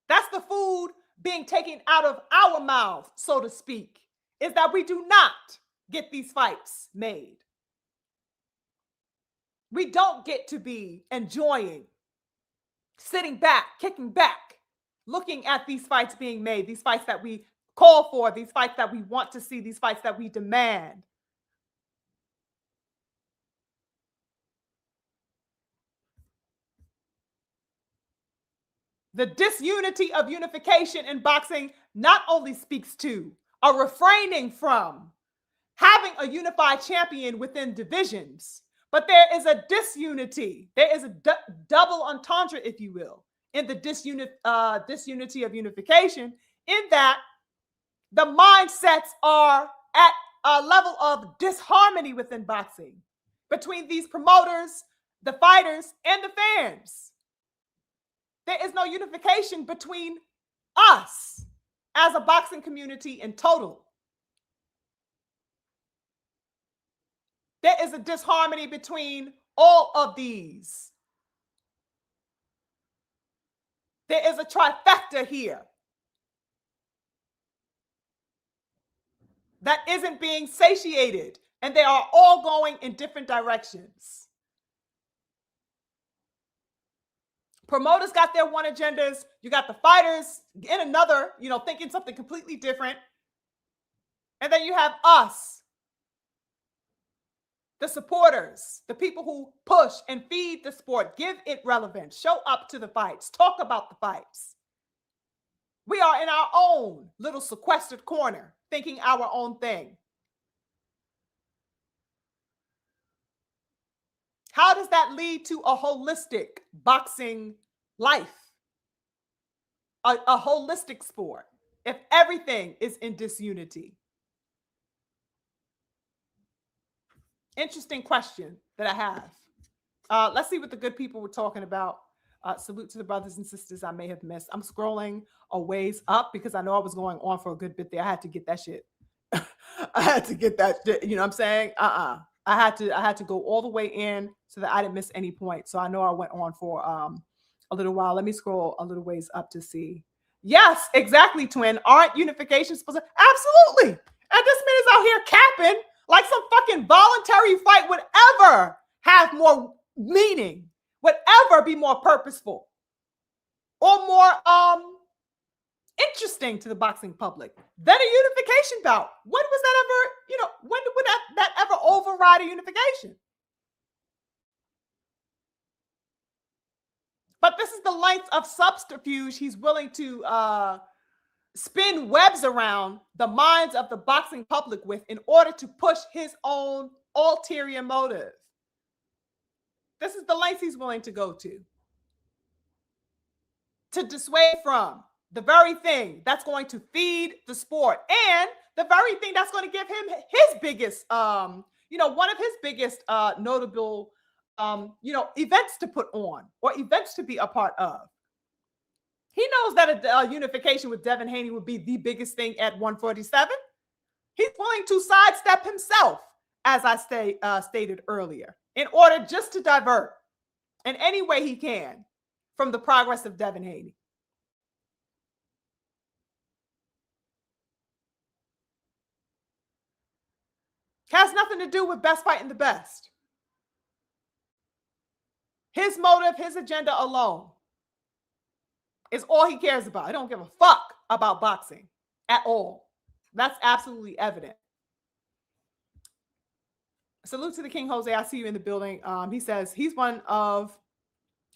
Speaker 1: That's the food being taken out of our mouths, so to speak, is that we do not get these fights made. We don't get to be enjoying sitting back, kicking back, looking at these fights being made, these fights that we call for, these fights that we want to see, these fights that we demand. The disunity of unification in boxing not only speaks to a refraining from having a unified champion within divisions, but there is a disunity. There is a double entendre, if you will, in the disunity of unification, in that the mindsets are at a level of disharmony within boxing between these promoters, the fighters, and the fans. There is no unification between us as a boxing community in total. There is a disharmony between all of these. There is a trifecta here that isn't being satiated, and they are all going in different directions. Promoters got their one agendas. You got the fighters in another, thinking something completely different. And then you have us, the supporters, the people who push and feed the sport, give it relevance, show up to the fights, talk about the fights. We are in our own little sequestered corner, thinking our own thing. How does that lead to a holistic boxing life? A holistic sport, if everything is in disunity? Interesting question that I have. Let's see what the good people were talking about. Salute to the brothers and sisters I may have missed. I'm scrolling a ways up because I know I was going on for a good bit there. I had to get that shit. I had to get that shit. You know what I'm saying? I had to go all the way in so that I didn't miss any point. So I know I went on for a little while. Let me scroll a little ways up to see. Yes, exactly, twin. Aren't unifications supposed to? Absolutely. And this man is out here capping like some fucking voluntary fight would ever have more meaning, would ever be more purposeful or more interesting to the boxing public than a unification bout. When was that ever, when would that ever override a unification? But this is the length of subterfuge he's willing to spin webs around the minds of the boxing public with in order to push his own ulterior motive. This is the length he's willing to go to dissuade from the very thing that's going to feed the sport and the very thing that's going to give him his biggest, one of his biggest notable, events to put on or events to be a part of. He knows that a unification with Devin Haney would be the biggest thing at 147. He's willing to sidestep himself, as I stated earlier, in order just to divert in any way he can from the progress of Devin Haney. Has nothing to do with best fighting the best. His motive, his agenda alone is all he cares about. I don't give a fuck about boxing at all. That's absolutely evident. Salute to the King Jose. I see you in the building. He says he's one of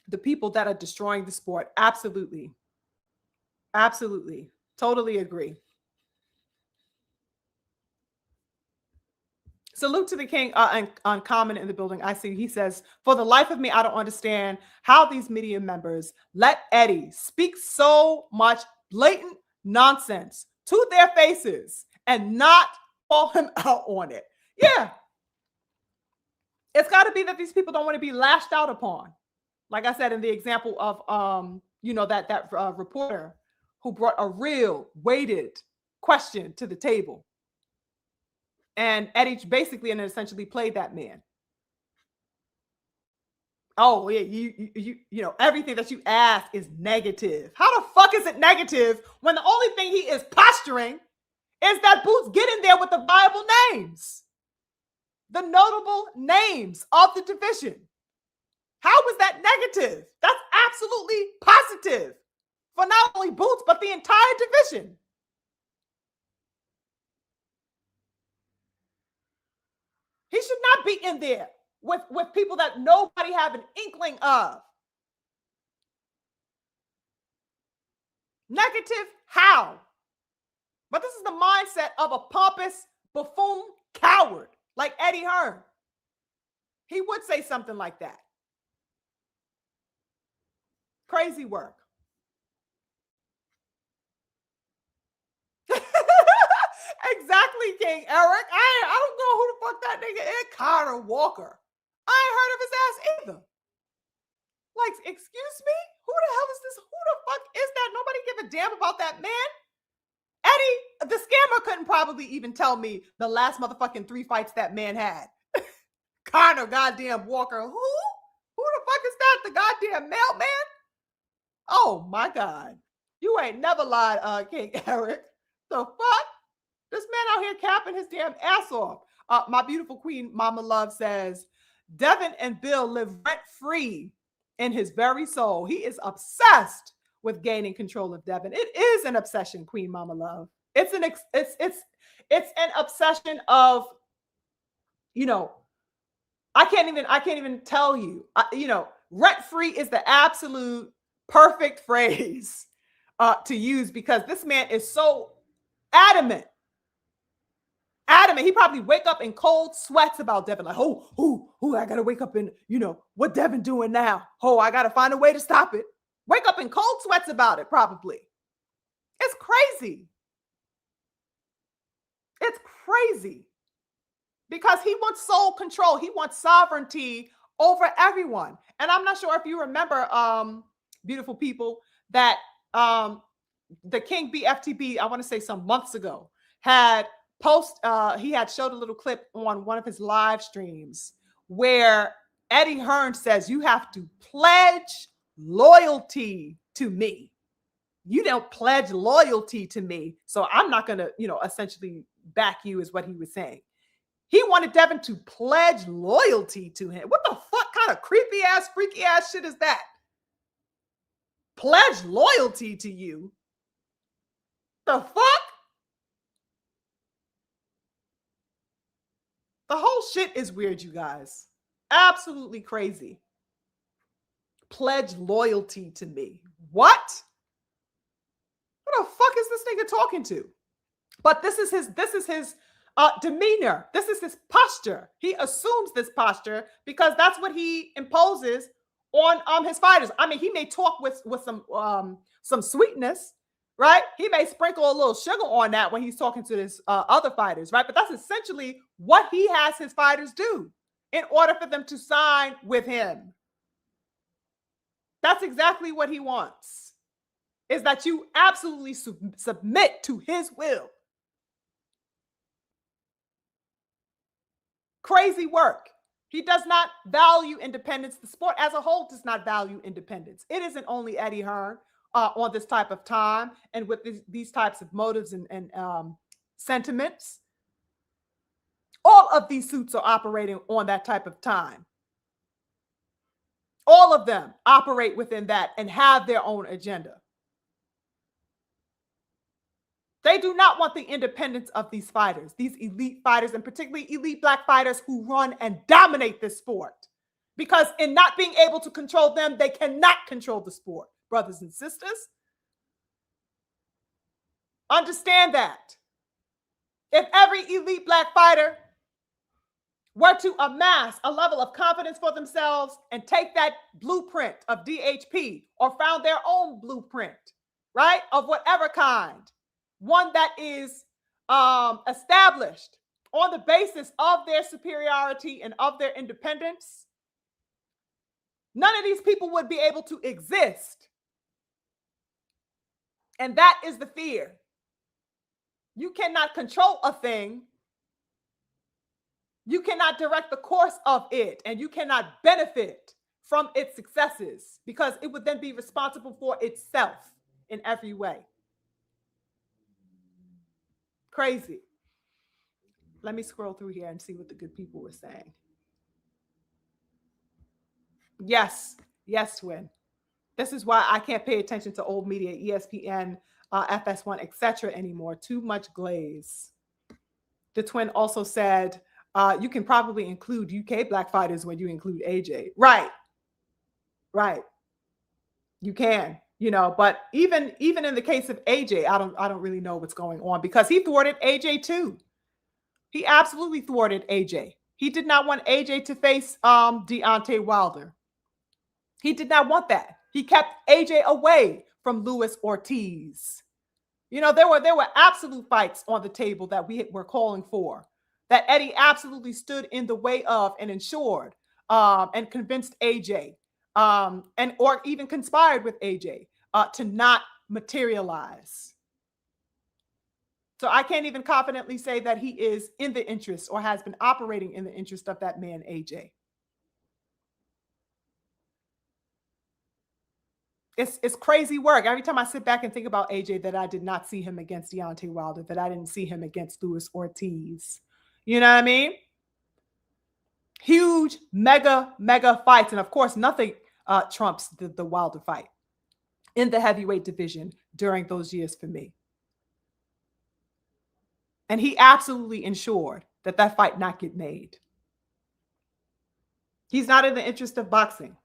Speaker 1: the people that are destroying the sport. Absolutely. Absolutely. Totally agree. Salute to the King Uncommon in the building. I see. He says, for the life of me, I don't understand how these media members let Eddie speak so much blatant nonsense to their faces and not call him out on it. Yeah. It's got to be that these people don't want to be lashed out upon. Like I said, in the example of, that reporter who brought a real weighted question to the table. And Eddie basically and essentially played that man. Oh, yeah, you everything that you ask is negative. How the fuck is it negative when the only thing he is posturing is that Boots get in there with the viable names? the notable names of the division. How was that negative? That's absolutely positive for not only Boots, but the entire division. He should not be in there with people that nobody have an inkling of. Negative how? But this is the mindset of a pompous buffoon coward like Eddie Hearn. He would say something like that. Crazy work. Exactly, King Eric. I don't know who the fuck that nigga is. Connor Walker. I ain't heard of his ass either. Like, excuse me? Who the hell is this? Who the fuck is that? Nobody give a damn about that man. Eddie, the scammer, couldn't probably even tell me the last motherfucking 3 fights that man had. Connor goddamn Walker. Who? Who the fuck is that? The goddamn mailman? Oh my God. You ain't never lied, King Eric. The fuck? This man out here capping his damn ass off. My beautiful queen, Mama Love, says, Devin and Bill live rent-free in his very soul. He is obsessed with gaining control of Devin. It is an obsession, Queen Mama Love. It's an obsession of, you know, I can't even tell you. You know, rent-free is the absolute perfect phrase to use, because this man is so adamant. He probably wake up in cold sweats about Devin. Like, I gotta wake up and, you know, what Devin doing now? Oh, I gotta find a way to stop it. Wake up in cold sweats about it, probably. It's crazy. It's crazy. Because he wants sole control. He wants sovereignty over everyone. And I'm not sure if you remember, beautiful people, that the King BFTB, I want to say some months ago, had he had showed a little clip on one of his live streams where Eddie Hearn says, you have to pledge loyalty to me. You don't pledge loyalty to me, so I'm not going to, you know, essentially back you, is what he was saying. He wanted Devin to pledge loyalty to him. What the fuck kind of creepy ass, freaky ass shit is that? Pledge loyalty to you? The fuck? The whole shit is weird, you guys. Absolutely crazy. Pledge loyalty to me. What? What the fuck is this nigga talking to? But this is his demeanor. This is his posture. He assumes this posture because that's what he imposes on his fighters. I mean, he may talk with some sweetness, right? He may sprinkle a little sugar on that when he's talking to his other fighters, right? But that's essentially what he has his fighters do in order for them to sign with him. That's exactly what he wants, is that you absolutely submit to his will. Crazy work. He does not value independence. The sport as a whole does not value independence. It isn't only Eddie Hearn on this type of time and with these types of motives and sentiments. All of these suits are operating on that type of time. All of them operate within that and have their own agenda. They do not want the independence of these fighters, these elite fighters, and particularly elite Black fighters who run and dominate this sport. Because in not being able to control them, they cannot control the sport, brothers and sisters. Understand that. If every elite Black fighter were to amass a level of confidence for themselves and take that blueprint of DHP or found their own blueprint, right, of whatever kind, one that is established on the basis of their superiority and of their independence, none of these people would be able to exist. And that is the fear. You cannot control a thing. You cannot direct the course of it, and you cannot benefit from its successes because it would then be responsible for itself in every way. Crazy. Let me scroll through here and see what the good people were saying. Yes, yes, Twin. This is why I can't pay attention to old media, ESPN, FS1, etc. anymore. Too much glaze. The Twin also said, you can probably include UK black fighters when you include AJ. Right. Right. You can, but even in the case of AJ, I don't really know what's going on, because he thwarted AJ too. He absolutely thwarted AJ. He did not want AJ to face Deontay Wilder. He did not want that. He kept AJ away from Luis Ortiz. There were absolute fights on the table that we were calling for, that Eddie absolutely stood in the way of and ensured and convinced AJ or even conspired with AJ to not materialize. So I can't even confidently say that he is in the interest or has been operating in the interest of that man, AJ. It's crazy work. Every time I sit back and think about AJ, that I did not see him against Deontay Wilder, that I didn't see him against Luis Ortiz. You know what I mean? Huge, mega fights. And of course, nothing trumps the Wilder fight in the heavyweight division during those years for me. And he absolutely ensured that fight not get made. He's not in the interest of boxing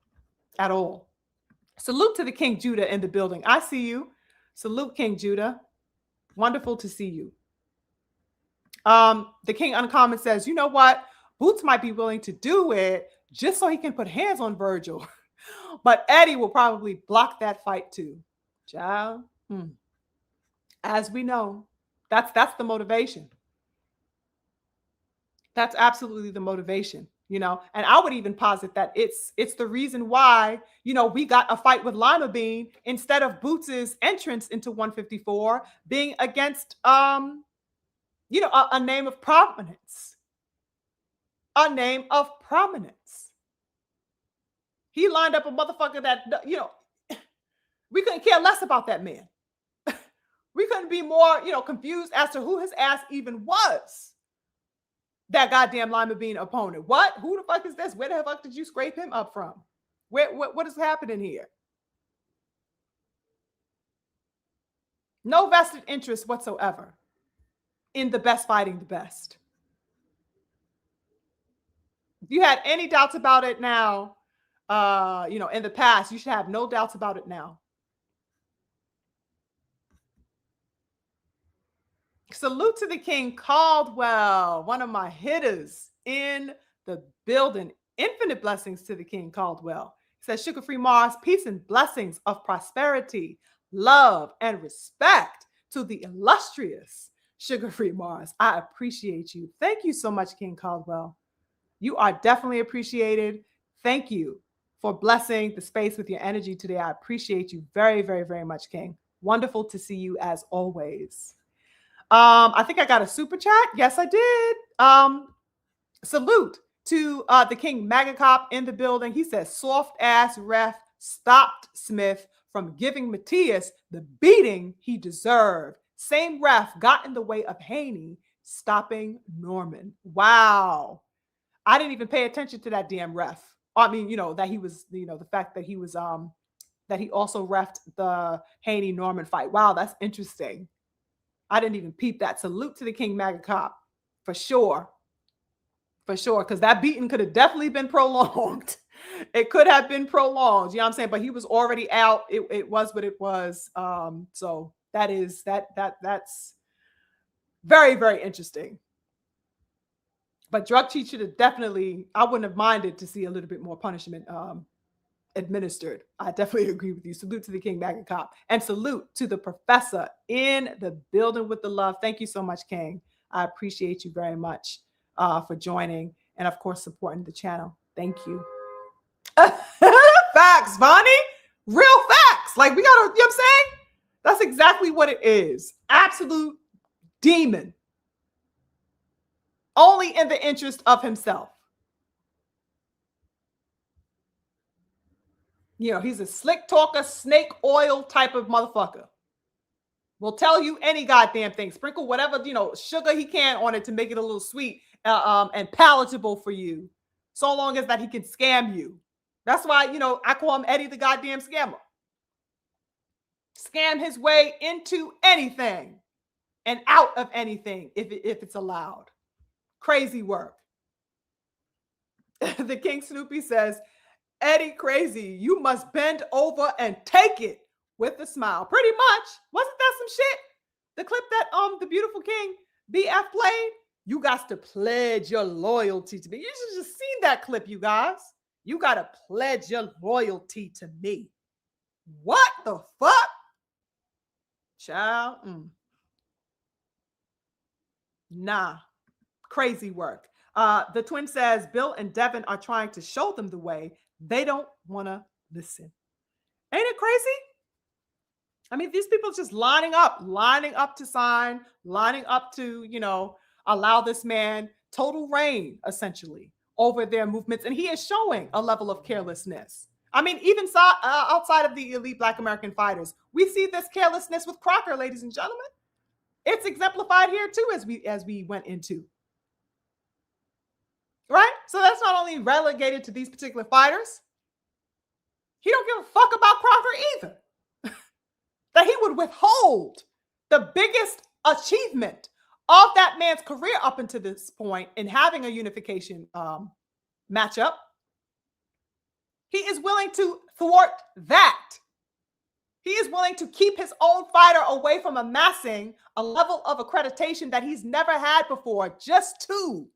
Speaker 1: at all. Salute to the King Judah in the building. I see you. Salute, King Judah. Wonderful to see you. The King Uncommon says, you know what? Boots might be willing to do it just so he can put hands on Virgil. But Eddie will probably block that fight too. Child. As we know, that's the motivation. That's absolutely the motivation. And I would even posit that it's the reason why, we got a fight with Lima Bean instead of Boots's entrance into 154 being against, a name of prominence. A name of prominence. He lined up a motherfucker that, we couldn't care less about that man. We couldn't be more, confused as to who his ass even was. That goddamn Lima Bean opponent. What? Who the fuck is this? Where the fuck did you scrape him up from? What is happening here? No vested interest whatsoever in the best fighting the best. If you had any doubts about it now, in the past, you should have no doubts about it now. Salute to the King Caldwell, one of my hitters in the building. Infinite blessings to the King Caldwell. He says, SugarFreeMars, peace and blessings of prosperity, love, and respect to the illustrious SugarFreeMars. I appreciate you. Thank you so much, King Caldwell. You are definitely appreciated. Thank you for blessing the space with your energy today. I appreciate you very, very, very much, King. Wonderful to see you as always. I think I got a super chat. Yes, I did. Salute to the King Magacop in the building. He says, soft ass ref stopped Smith from giving Matias the beating he deserved. Same ref got in the way of Haney stopping Norman. Wow. I didn't even pay attention to that damn ref. I mean, that he was, the fact that he was, that he also refed the Haney Norman fight. Wow, that's interesting. I didn't even peep that. Salute to the King Magacop for sure. For sure. Because that beating could have definitely been prolonged. It could have been prolonged. You know what I'm saying? But he was already out. It was what it was. So that's very, very interesting. But Drug Cheat should have definitely, I wouldn't have minded to see a little bit more punishment administered. I definitely agree with you. Salute to the King Magacop, and salute to the professor in the building with the love. Thank you so much, King. I appreciate you very much for joining and, of course, supporting the channel. Thank you. Facts, Bonnie. Real facts. Like, we got to, you know what I'm saying? That's exactly what it is. Absolute demon. Only in the interest of himself. He's a slick talker, snake oil type of motherfucker. will tell you any goddamn thing. Sprinkle whatever, sugar he can on it to make it a little sweet and palatable for you. So long as that he can scam you. That's why, I call him Eddie the goddamn scammer. Scam his way into anything and out of anything if it's allowed. Crazy work. The King Snoopy says, Eddie crazy, you must bend over and take it with a smile. Pretty much. Wasn't that some shit? The clip that the beautiful King BF played? You got to pledge your loyalty to me. You should have just seen that clip, you guys. You got to pledge your loyalty to me. What the fuck? Child. Nah. Crazy work. The twin says Bill and Devin are trying to show them the way. They don't want to listen. Ain't it crazy? I mean, these people just lining up to sign, lining up to, allow this man total reign, essentially, over their movements. And he is showing a level of carelessness. I mean, even outside of the elite Black American fighters, we see this carelessness with Crocker, ladies and gentlemen. It's exemplified here, too, as we went into. Right? So that's not only relegated to these particular fighters. He don't give a fuck about Crocker either. That he would withhold the biggest achievement of that man's career up until this point in having a unification matchup. He is willing to thwart that. He is willing to keep his own fighter away from amassing a level of accreditation that he's never had before, just to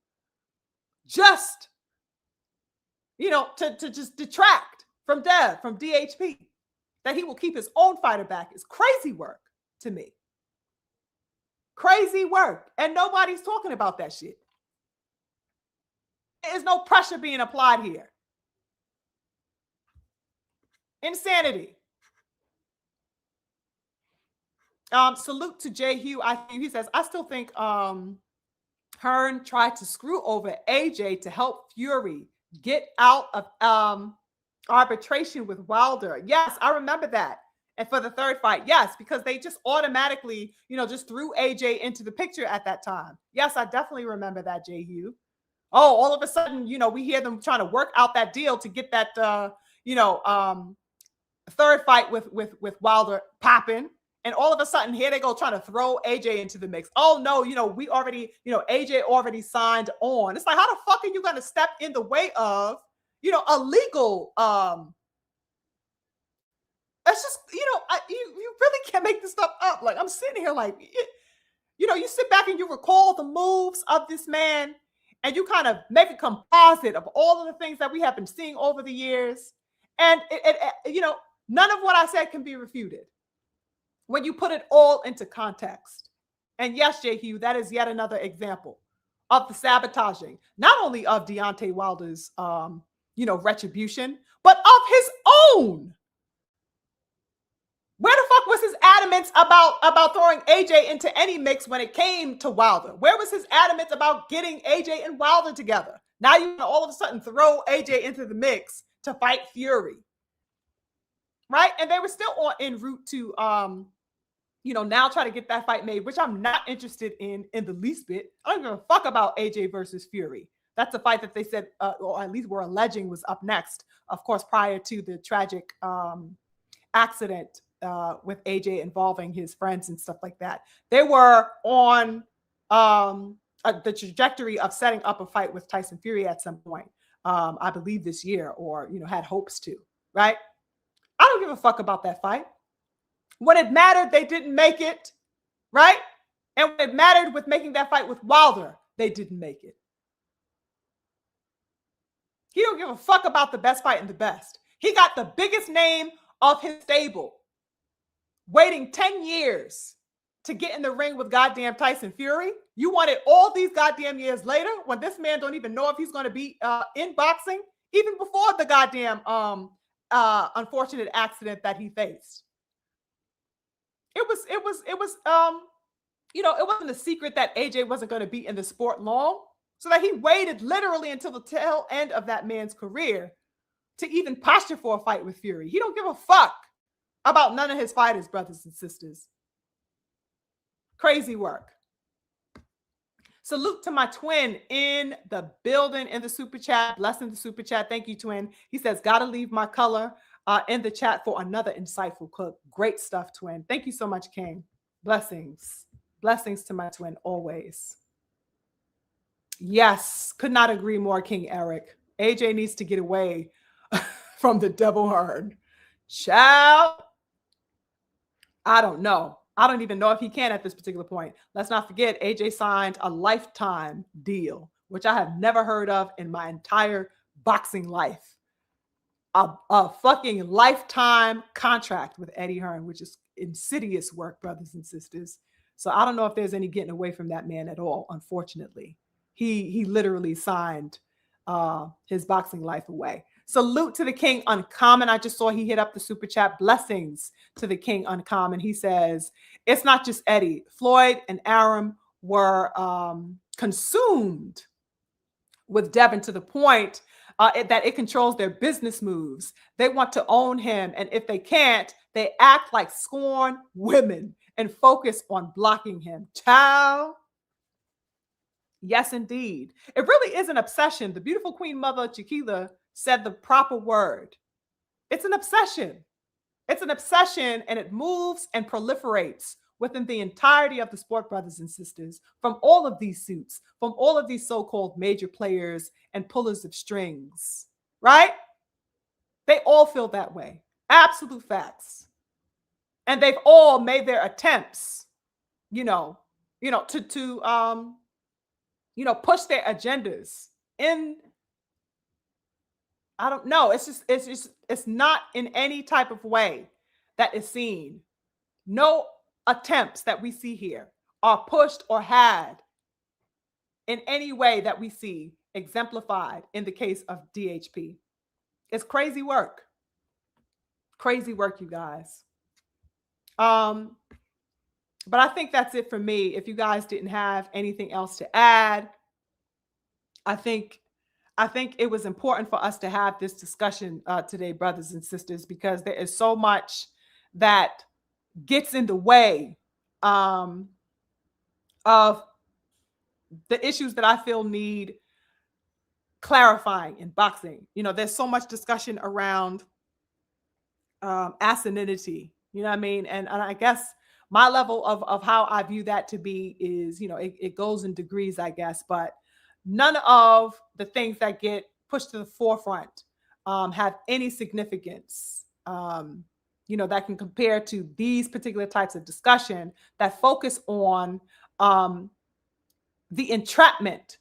Speaker 1: just detract from DHP. That he will keep his own fighter back is crazy work to me. Crazy work. And nobody's talking about that shit. There is no pressure being applied here. Insanity. Salute to Jay Hugh. He says, I still think Hearn tried to screw over AJ to help Fury get out of arbitration with Wilder. Yes, I remember that. And for the third fight, yes, because they just automatically, just threw AJ into the picture at that time. Yes, I definitely remember that, Jay Hugh. Oh, all of a sudden, we hear them trying to work out that deal to get that, third fight with Wilder popping. And all of a sudden, here they go trying to throw AJ into the mix. Oh, no, we already, AJ already signed on. It's like, how the fuck are you going to step in the way of, a legal, that's just, you really can't make this stuff up. Like, I'm sitting here like, you sit back and you recall the moves of this man and you kind of make a composite of all of the things that we have been seeing over the years. And, none of what I said can be refuted when you put it all into context. And yes, Jay Hugh, that is yet another example of the sabotaging, not only of Deontay Wilder's, retribution, but of his own. Where the fuck was his adamance about throwing AJ into any mix when it came to Wilder? Where was his adamance about getting AJ and Wilder together? Now you all of a sudden throw AJ into the mix to fight Fury. Right? And they were still en route to, now try to get that fight made, which I'm not interested in the least bit. I don't give a fuck about AJ versus Fury. That's a fight that they said, or at least were alleging was up next, of course, prior to the tragic accident with AJ involving his friends and stuff like that. They were on the trajectory of setting up a fight with Tyson Fury at some point, I believe this year, or, had hopes to, right? I don't give a fuck about that fight. When it mattered, they didn't make it, right? And when it mattered with making that fight with Wilder, they didn't make it. He don't give a fuck about the best fight and the best. He got the biggest name of his stable, waiting 10 years to get in the ring with goddamn Tyson Fury. You want it all these goddamn years later when this man don't even know if he's going to be in boxing, even before the goddamn unfortunate accident that he faced. It wasn't a secret that AJ wasn't going to be in the sport long, so that he waited literally until the tail end of that man's career to even posture for a fight with Fury. He don't give a fuck about none of his fighters, brothers and sisters. Crazy work. Salute to my twin in the building in the super chat. Blessing the super chat. Thank you, twin. He says, gotta leave my color in the chat for another insightful cook. Great stuff, twin. Thank you so much, King. Blessings. Blessings to my twin always. Yes, could not agree more, King Eric. AJ needs to get away from the devil herd. Child, I don't know. I don't even know if he can at this particular point. Let's not forget, AJ signed a lifetime deal, which I have never heard of in my entire boxing life. A fucking lifetime contract with Eddie Hearn, which is insidious work, brothers and sisters. So I don't know if there's any getting away from that man at all, unfortunately. He literally signed his boxing life away. Salute to the King Uncommon. I just saw he hit up the super chat. Blessings to the King Uncommon. He says, it's not just Eddie. Floyd and Arum were consumed with Devin to the point that it controls their business moves. They want to own him. And if they can't, they act like scorned women and focus on blocking him. Ciao. Yes, indeed. It really is an obsession. The beautiful Queen Mother Chiquila said the proper word. It's an obsession. It's an obsession, and it moves and proliferates within the entirety of the sport, brothers and sisters, from all of these suits, from all of these so-called major players and pullers of strings, right? They all feel that way. Absolute facts. And they've all made their attempts, to push their agendas in. I don't know. It's not in any type of way that is seen. No attempts that we see here are pushed or had in any way that we see exemplified in the case of DHP. It's crazy work. Crazy work, you guys. But I think that's it for me. If you guys didn't have anything else to add, I think it was important for us to have this discussion today, brothers and sisters, because there is so much that gets in the way of the issues that I feel need clarifying in boxing. There's so much discussion around asininity, you know what I mean? And I guess my level of how I view that to be is, it goes in degrees, I guess, but none of the things that get pushed to the forefront have any significance, that can compare to these particular types of discussion that focus on the entrapment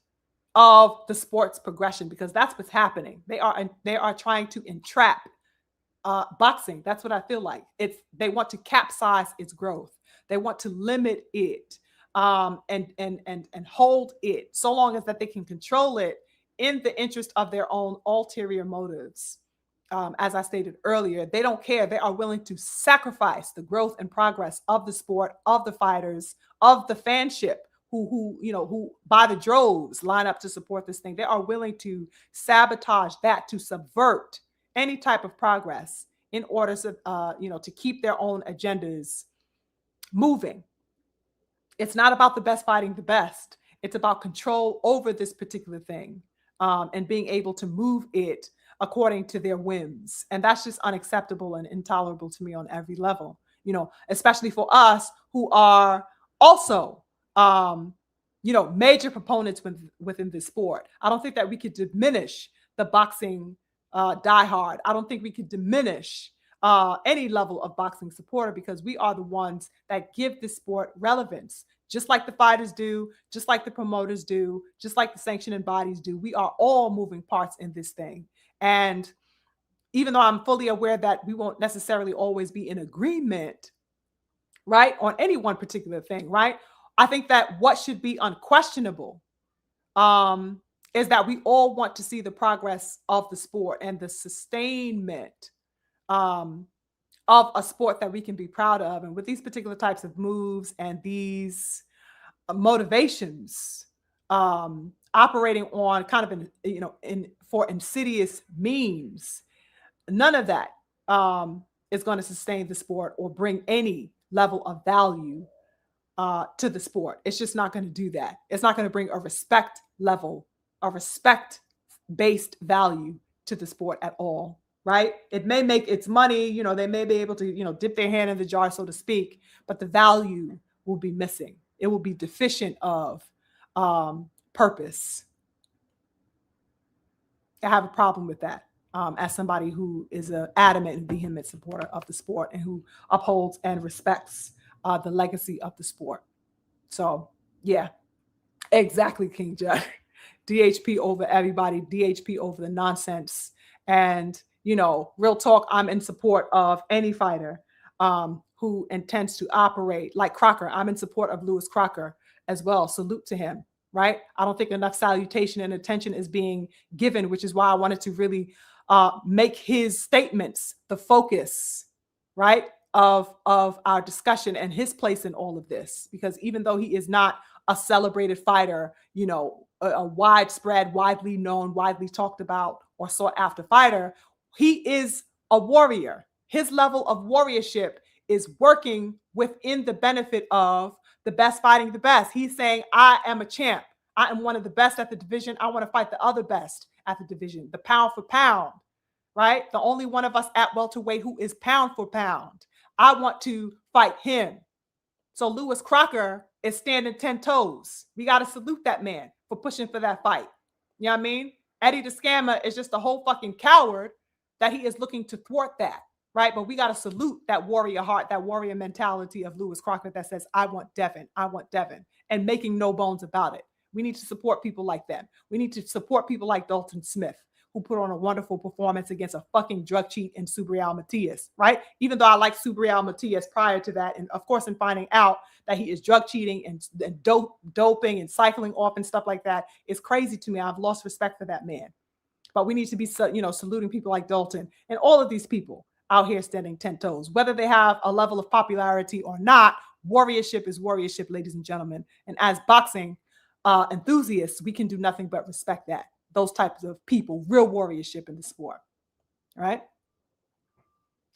Speaker 1: of the sport's progression, because that's what's happening. They are trying to entrap boxing. That's what I feel like. They want to capsize its growth. They want to limit it. And hold it so long as that they can control it in the interest of their own ulterior motives. As I stated earlier, they don't care. They are willing to sacrifice the growth and progress of the sport, of the fighters, of the fanship who by the droves line up to support this thing. They are willing to sabotage that, to subvert any type of progress in order to keep their own agendas moving. It's not about the best fighting the best. It's about control over this particular thing and being able to move it according to their whims. And that's just unacceptable and intolerable to me on every level, especially for us who are also, major proponents within this sport. I don't think that we could diminish the boxing diehard. I don't think we could diminish any level of boxing supporter, because we are the ones that give this sport relevance, just like the fighters do, just like the promoters do, just like the sanctioning bodies do. We are all moving parts in this thing. And even though I'm fully aware that we won't necessarily always be in agreement, right, on any one particular thing, right, I think that what should be unquestionable is that we all want to see the progress of the sport and the sustainment of a sport that we can be proud of. And with these particular types of moves and these motivations operating on kind of for insidious means, none of that is going to sustain the sport or bring any level of value to the sport. It's just not going to do that. It's not going to bring a respect level, a respect based value to the sport at all, right? It may make its money, you know, they may be able to, you know, dip their hand in the jar, so to speak, but the value will be missing. It will be deficient of purpose. I have a problem with that. As somebody who is an adamant and vehement supporter of the sport and who upholds and respects the legacy of the sport. So, yeah, exactly, King Judd. DHP over everybody, DHP over the nonsense. And, you know, real talk, I'm in support of any fighter who intends to operate like Crocker. I'm in support of Lewis Crocker as well. Salute to him, right? I don't think enough salutation and attention is being given, which is why I wanted to really make his statements the focus, right, of our discussion and his place in all of this. Because even though he is not a celebrated fighter, you know, a widespread, widely known, widely talked about or sought after fighter, he is a warrior. His level of warriorship is working within the benefit of the best fighting the best. He's saying, I am a champ. I am one of the best at the division. I want to fight the other best at the division, the pound for pound, right? The only one of us at welterweight who is pound for pound. I want to fight him. So Lewis Crocker is standing 10 toes. We got to salute that man for pushing for that fight. You know what I mean? Eddie the Scammer is just a whole fucking coward that he is looking to thwart that, right? But we got to salute that warrior heart, that warrior mentality of Lewis Crocker that says, I want Devin, and making no bones about it. We need to support people like that. We need to support people like Dalton Smith, who put on a wonderful performance against a fucking drug cheat in Subriel Matias, right? Even though I like Subriel Matias prior to that, and of course in finding out that he is drug cheating and doping and cycling off and stuff like that, is crazy to me. I've lost respect for that man. But we need to be, you know, saluting people like Dalton and all of these people out here standing 10 toes. Whether they have a level of popularity or not, warriorship is warriorship, ladies and gentlemen. And as boxing enthusiasts, we can do nothing but respect that. Those types of people, real warriorship in the sport, right?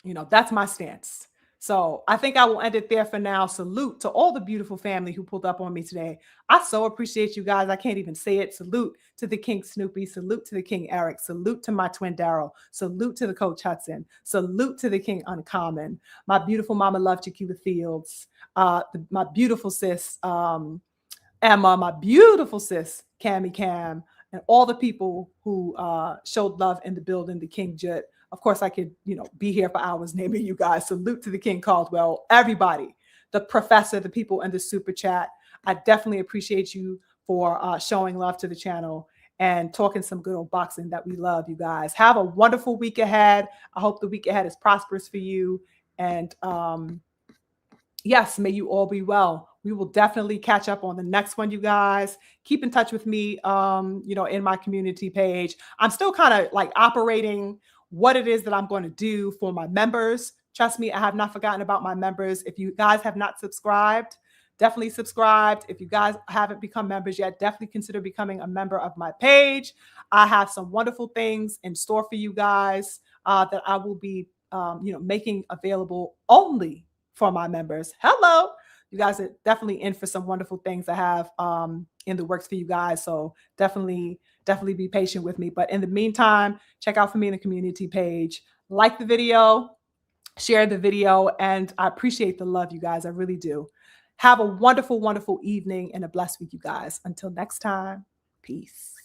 Speaker 1: You know, that's my stance. So I think I will end it there for now. Salute to all the beautiful family who pulled up on me today. I so appreciate you guys. I can't even say it. Salute to the King Snoopy. Salute to the King Eric. Salute to my twin Daryl. Salute to the Coach Hudson. Salute to the King Uncommon. My beautiful mama love Chiquita Fields. My beautiful sis, Emma. My beautiful sis, Cammy Cam. And all the people who showed love in the building, the King Judd. Of course, I could, you know, be here for hours naming you guys. Salute to the King Caldwell, everybody, the professor, the people in the super chat. I definitely appreciate you for showing love to the channel and talking some good old boxing that we love, you guys. Have a wonderful week ahead. I hope the week ahead is prosperous for you. And yes, may you all be well. We will definitely catch up on the next one, you guys. Keep in touch with me, you know, in my community page. I'm still kind of like operating what it is that I'm going to do for my members. Trust me, I have not forgotten about my members. If you guys have not subscribed, definitely subscribed. If you guys haven't become members yet, definitely consider becoming a member of my page. I have some wonderful things in store for you guys that I will be, you know, making available only for my members. Hello. You guys are definitely in for some wonderful things I have in the works for you guys. So definitely be patient with me. But in the meantime, check out for me in the community page. Like the video, share the video, and I appreciate the love, you guys. I really do. Have a wonderful, wonderful evening and a blessed week, you guys. Until next time, peace.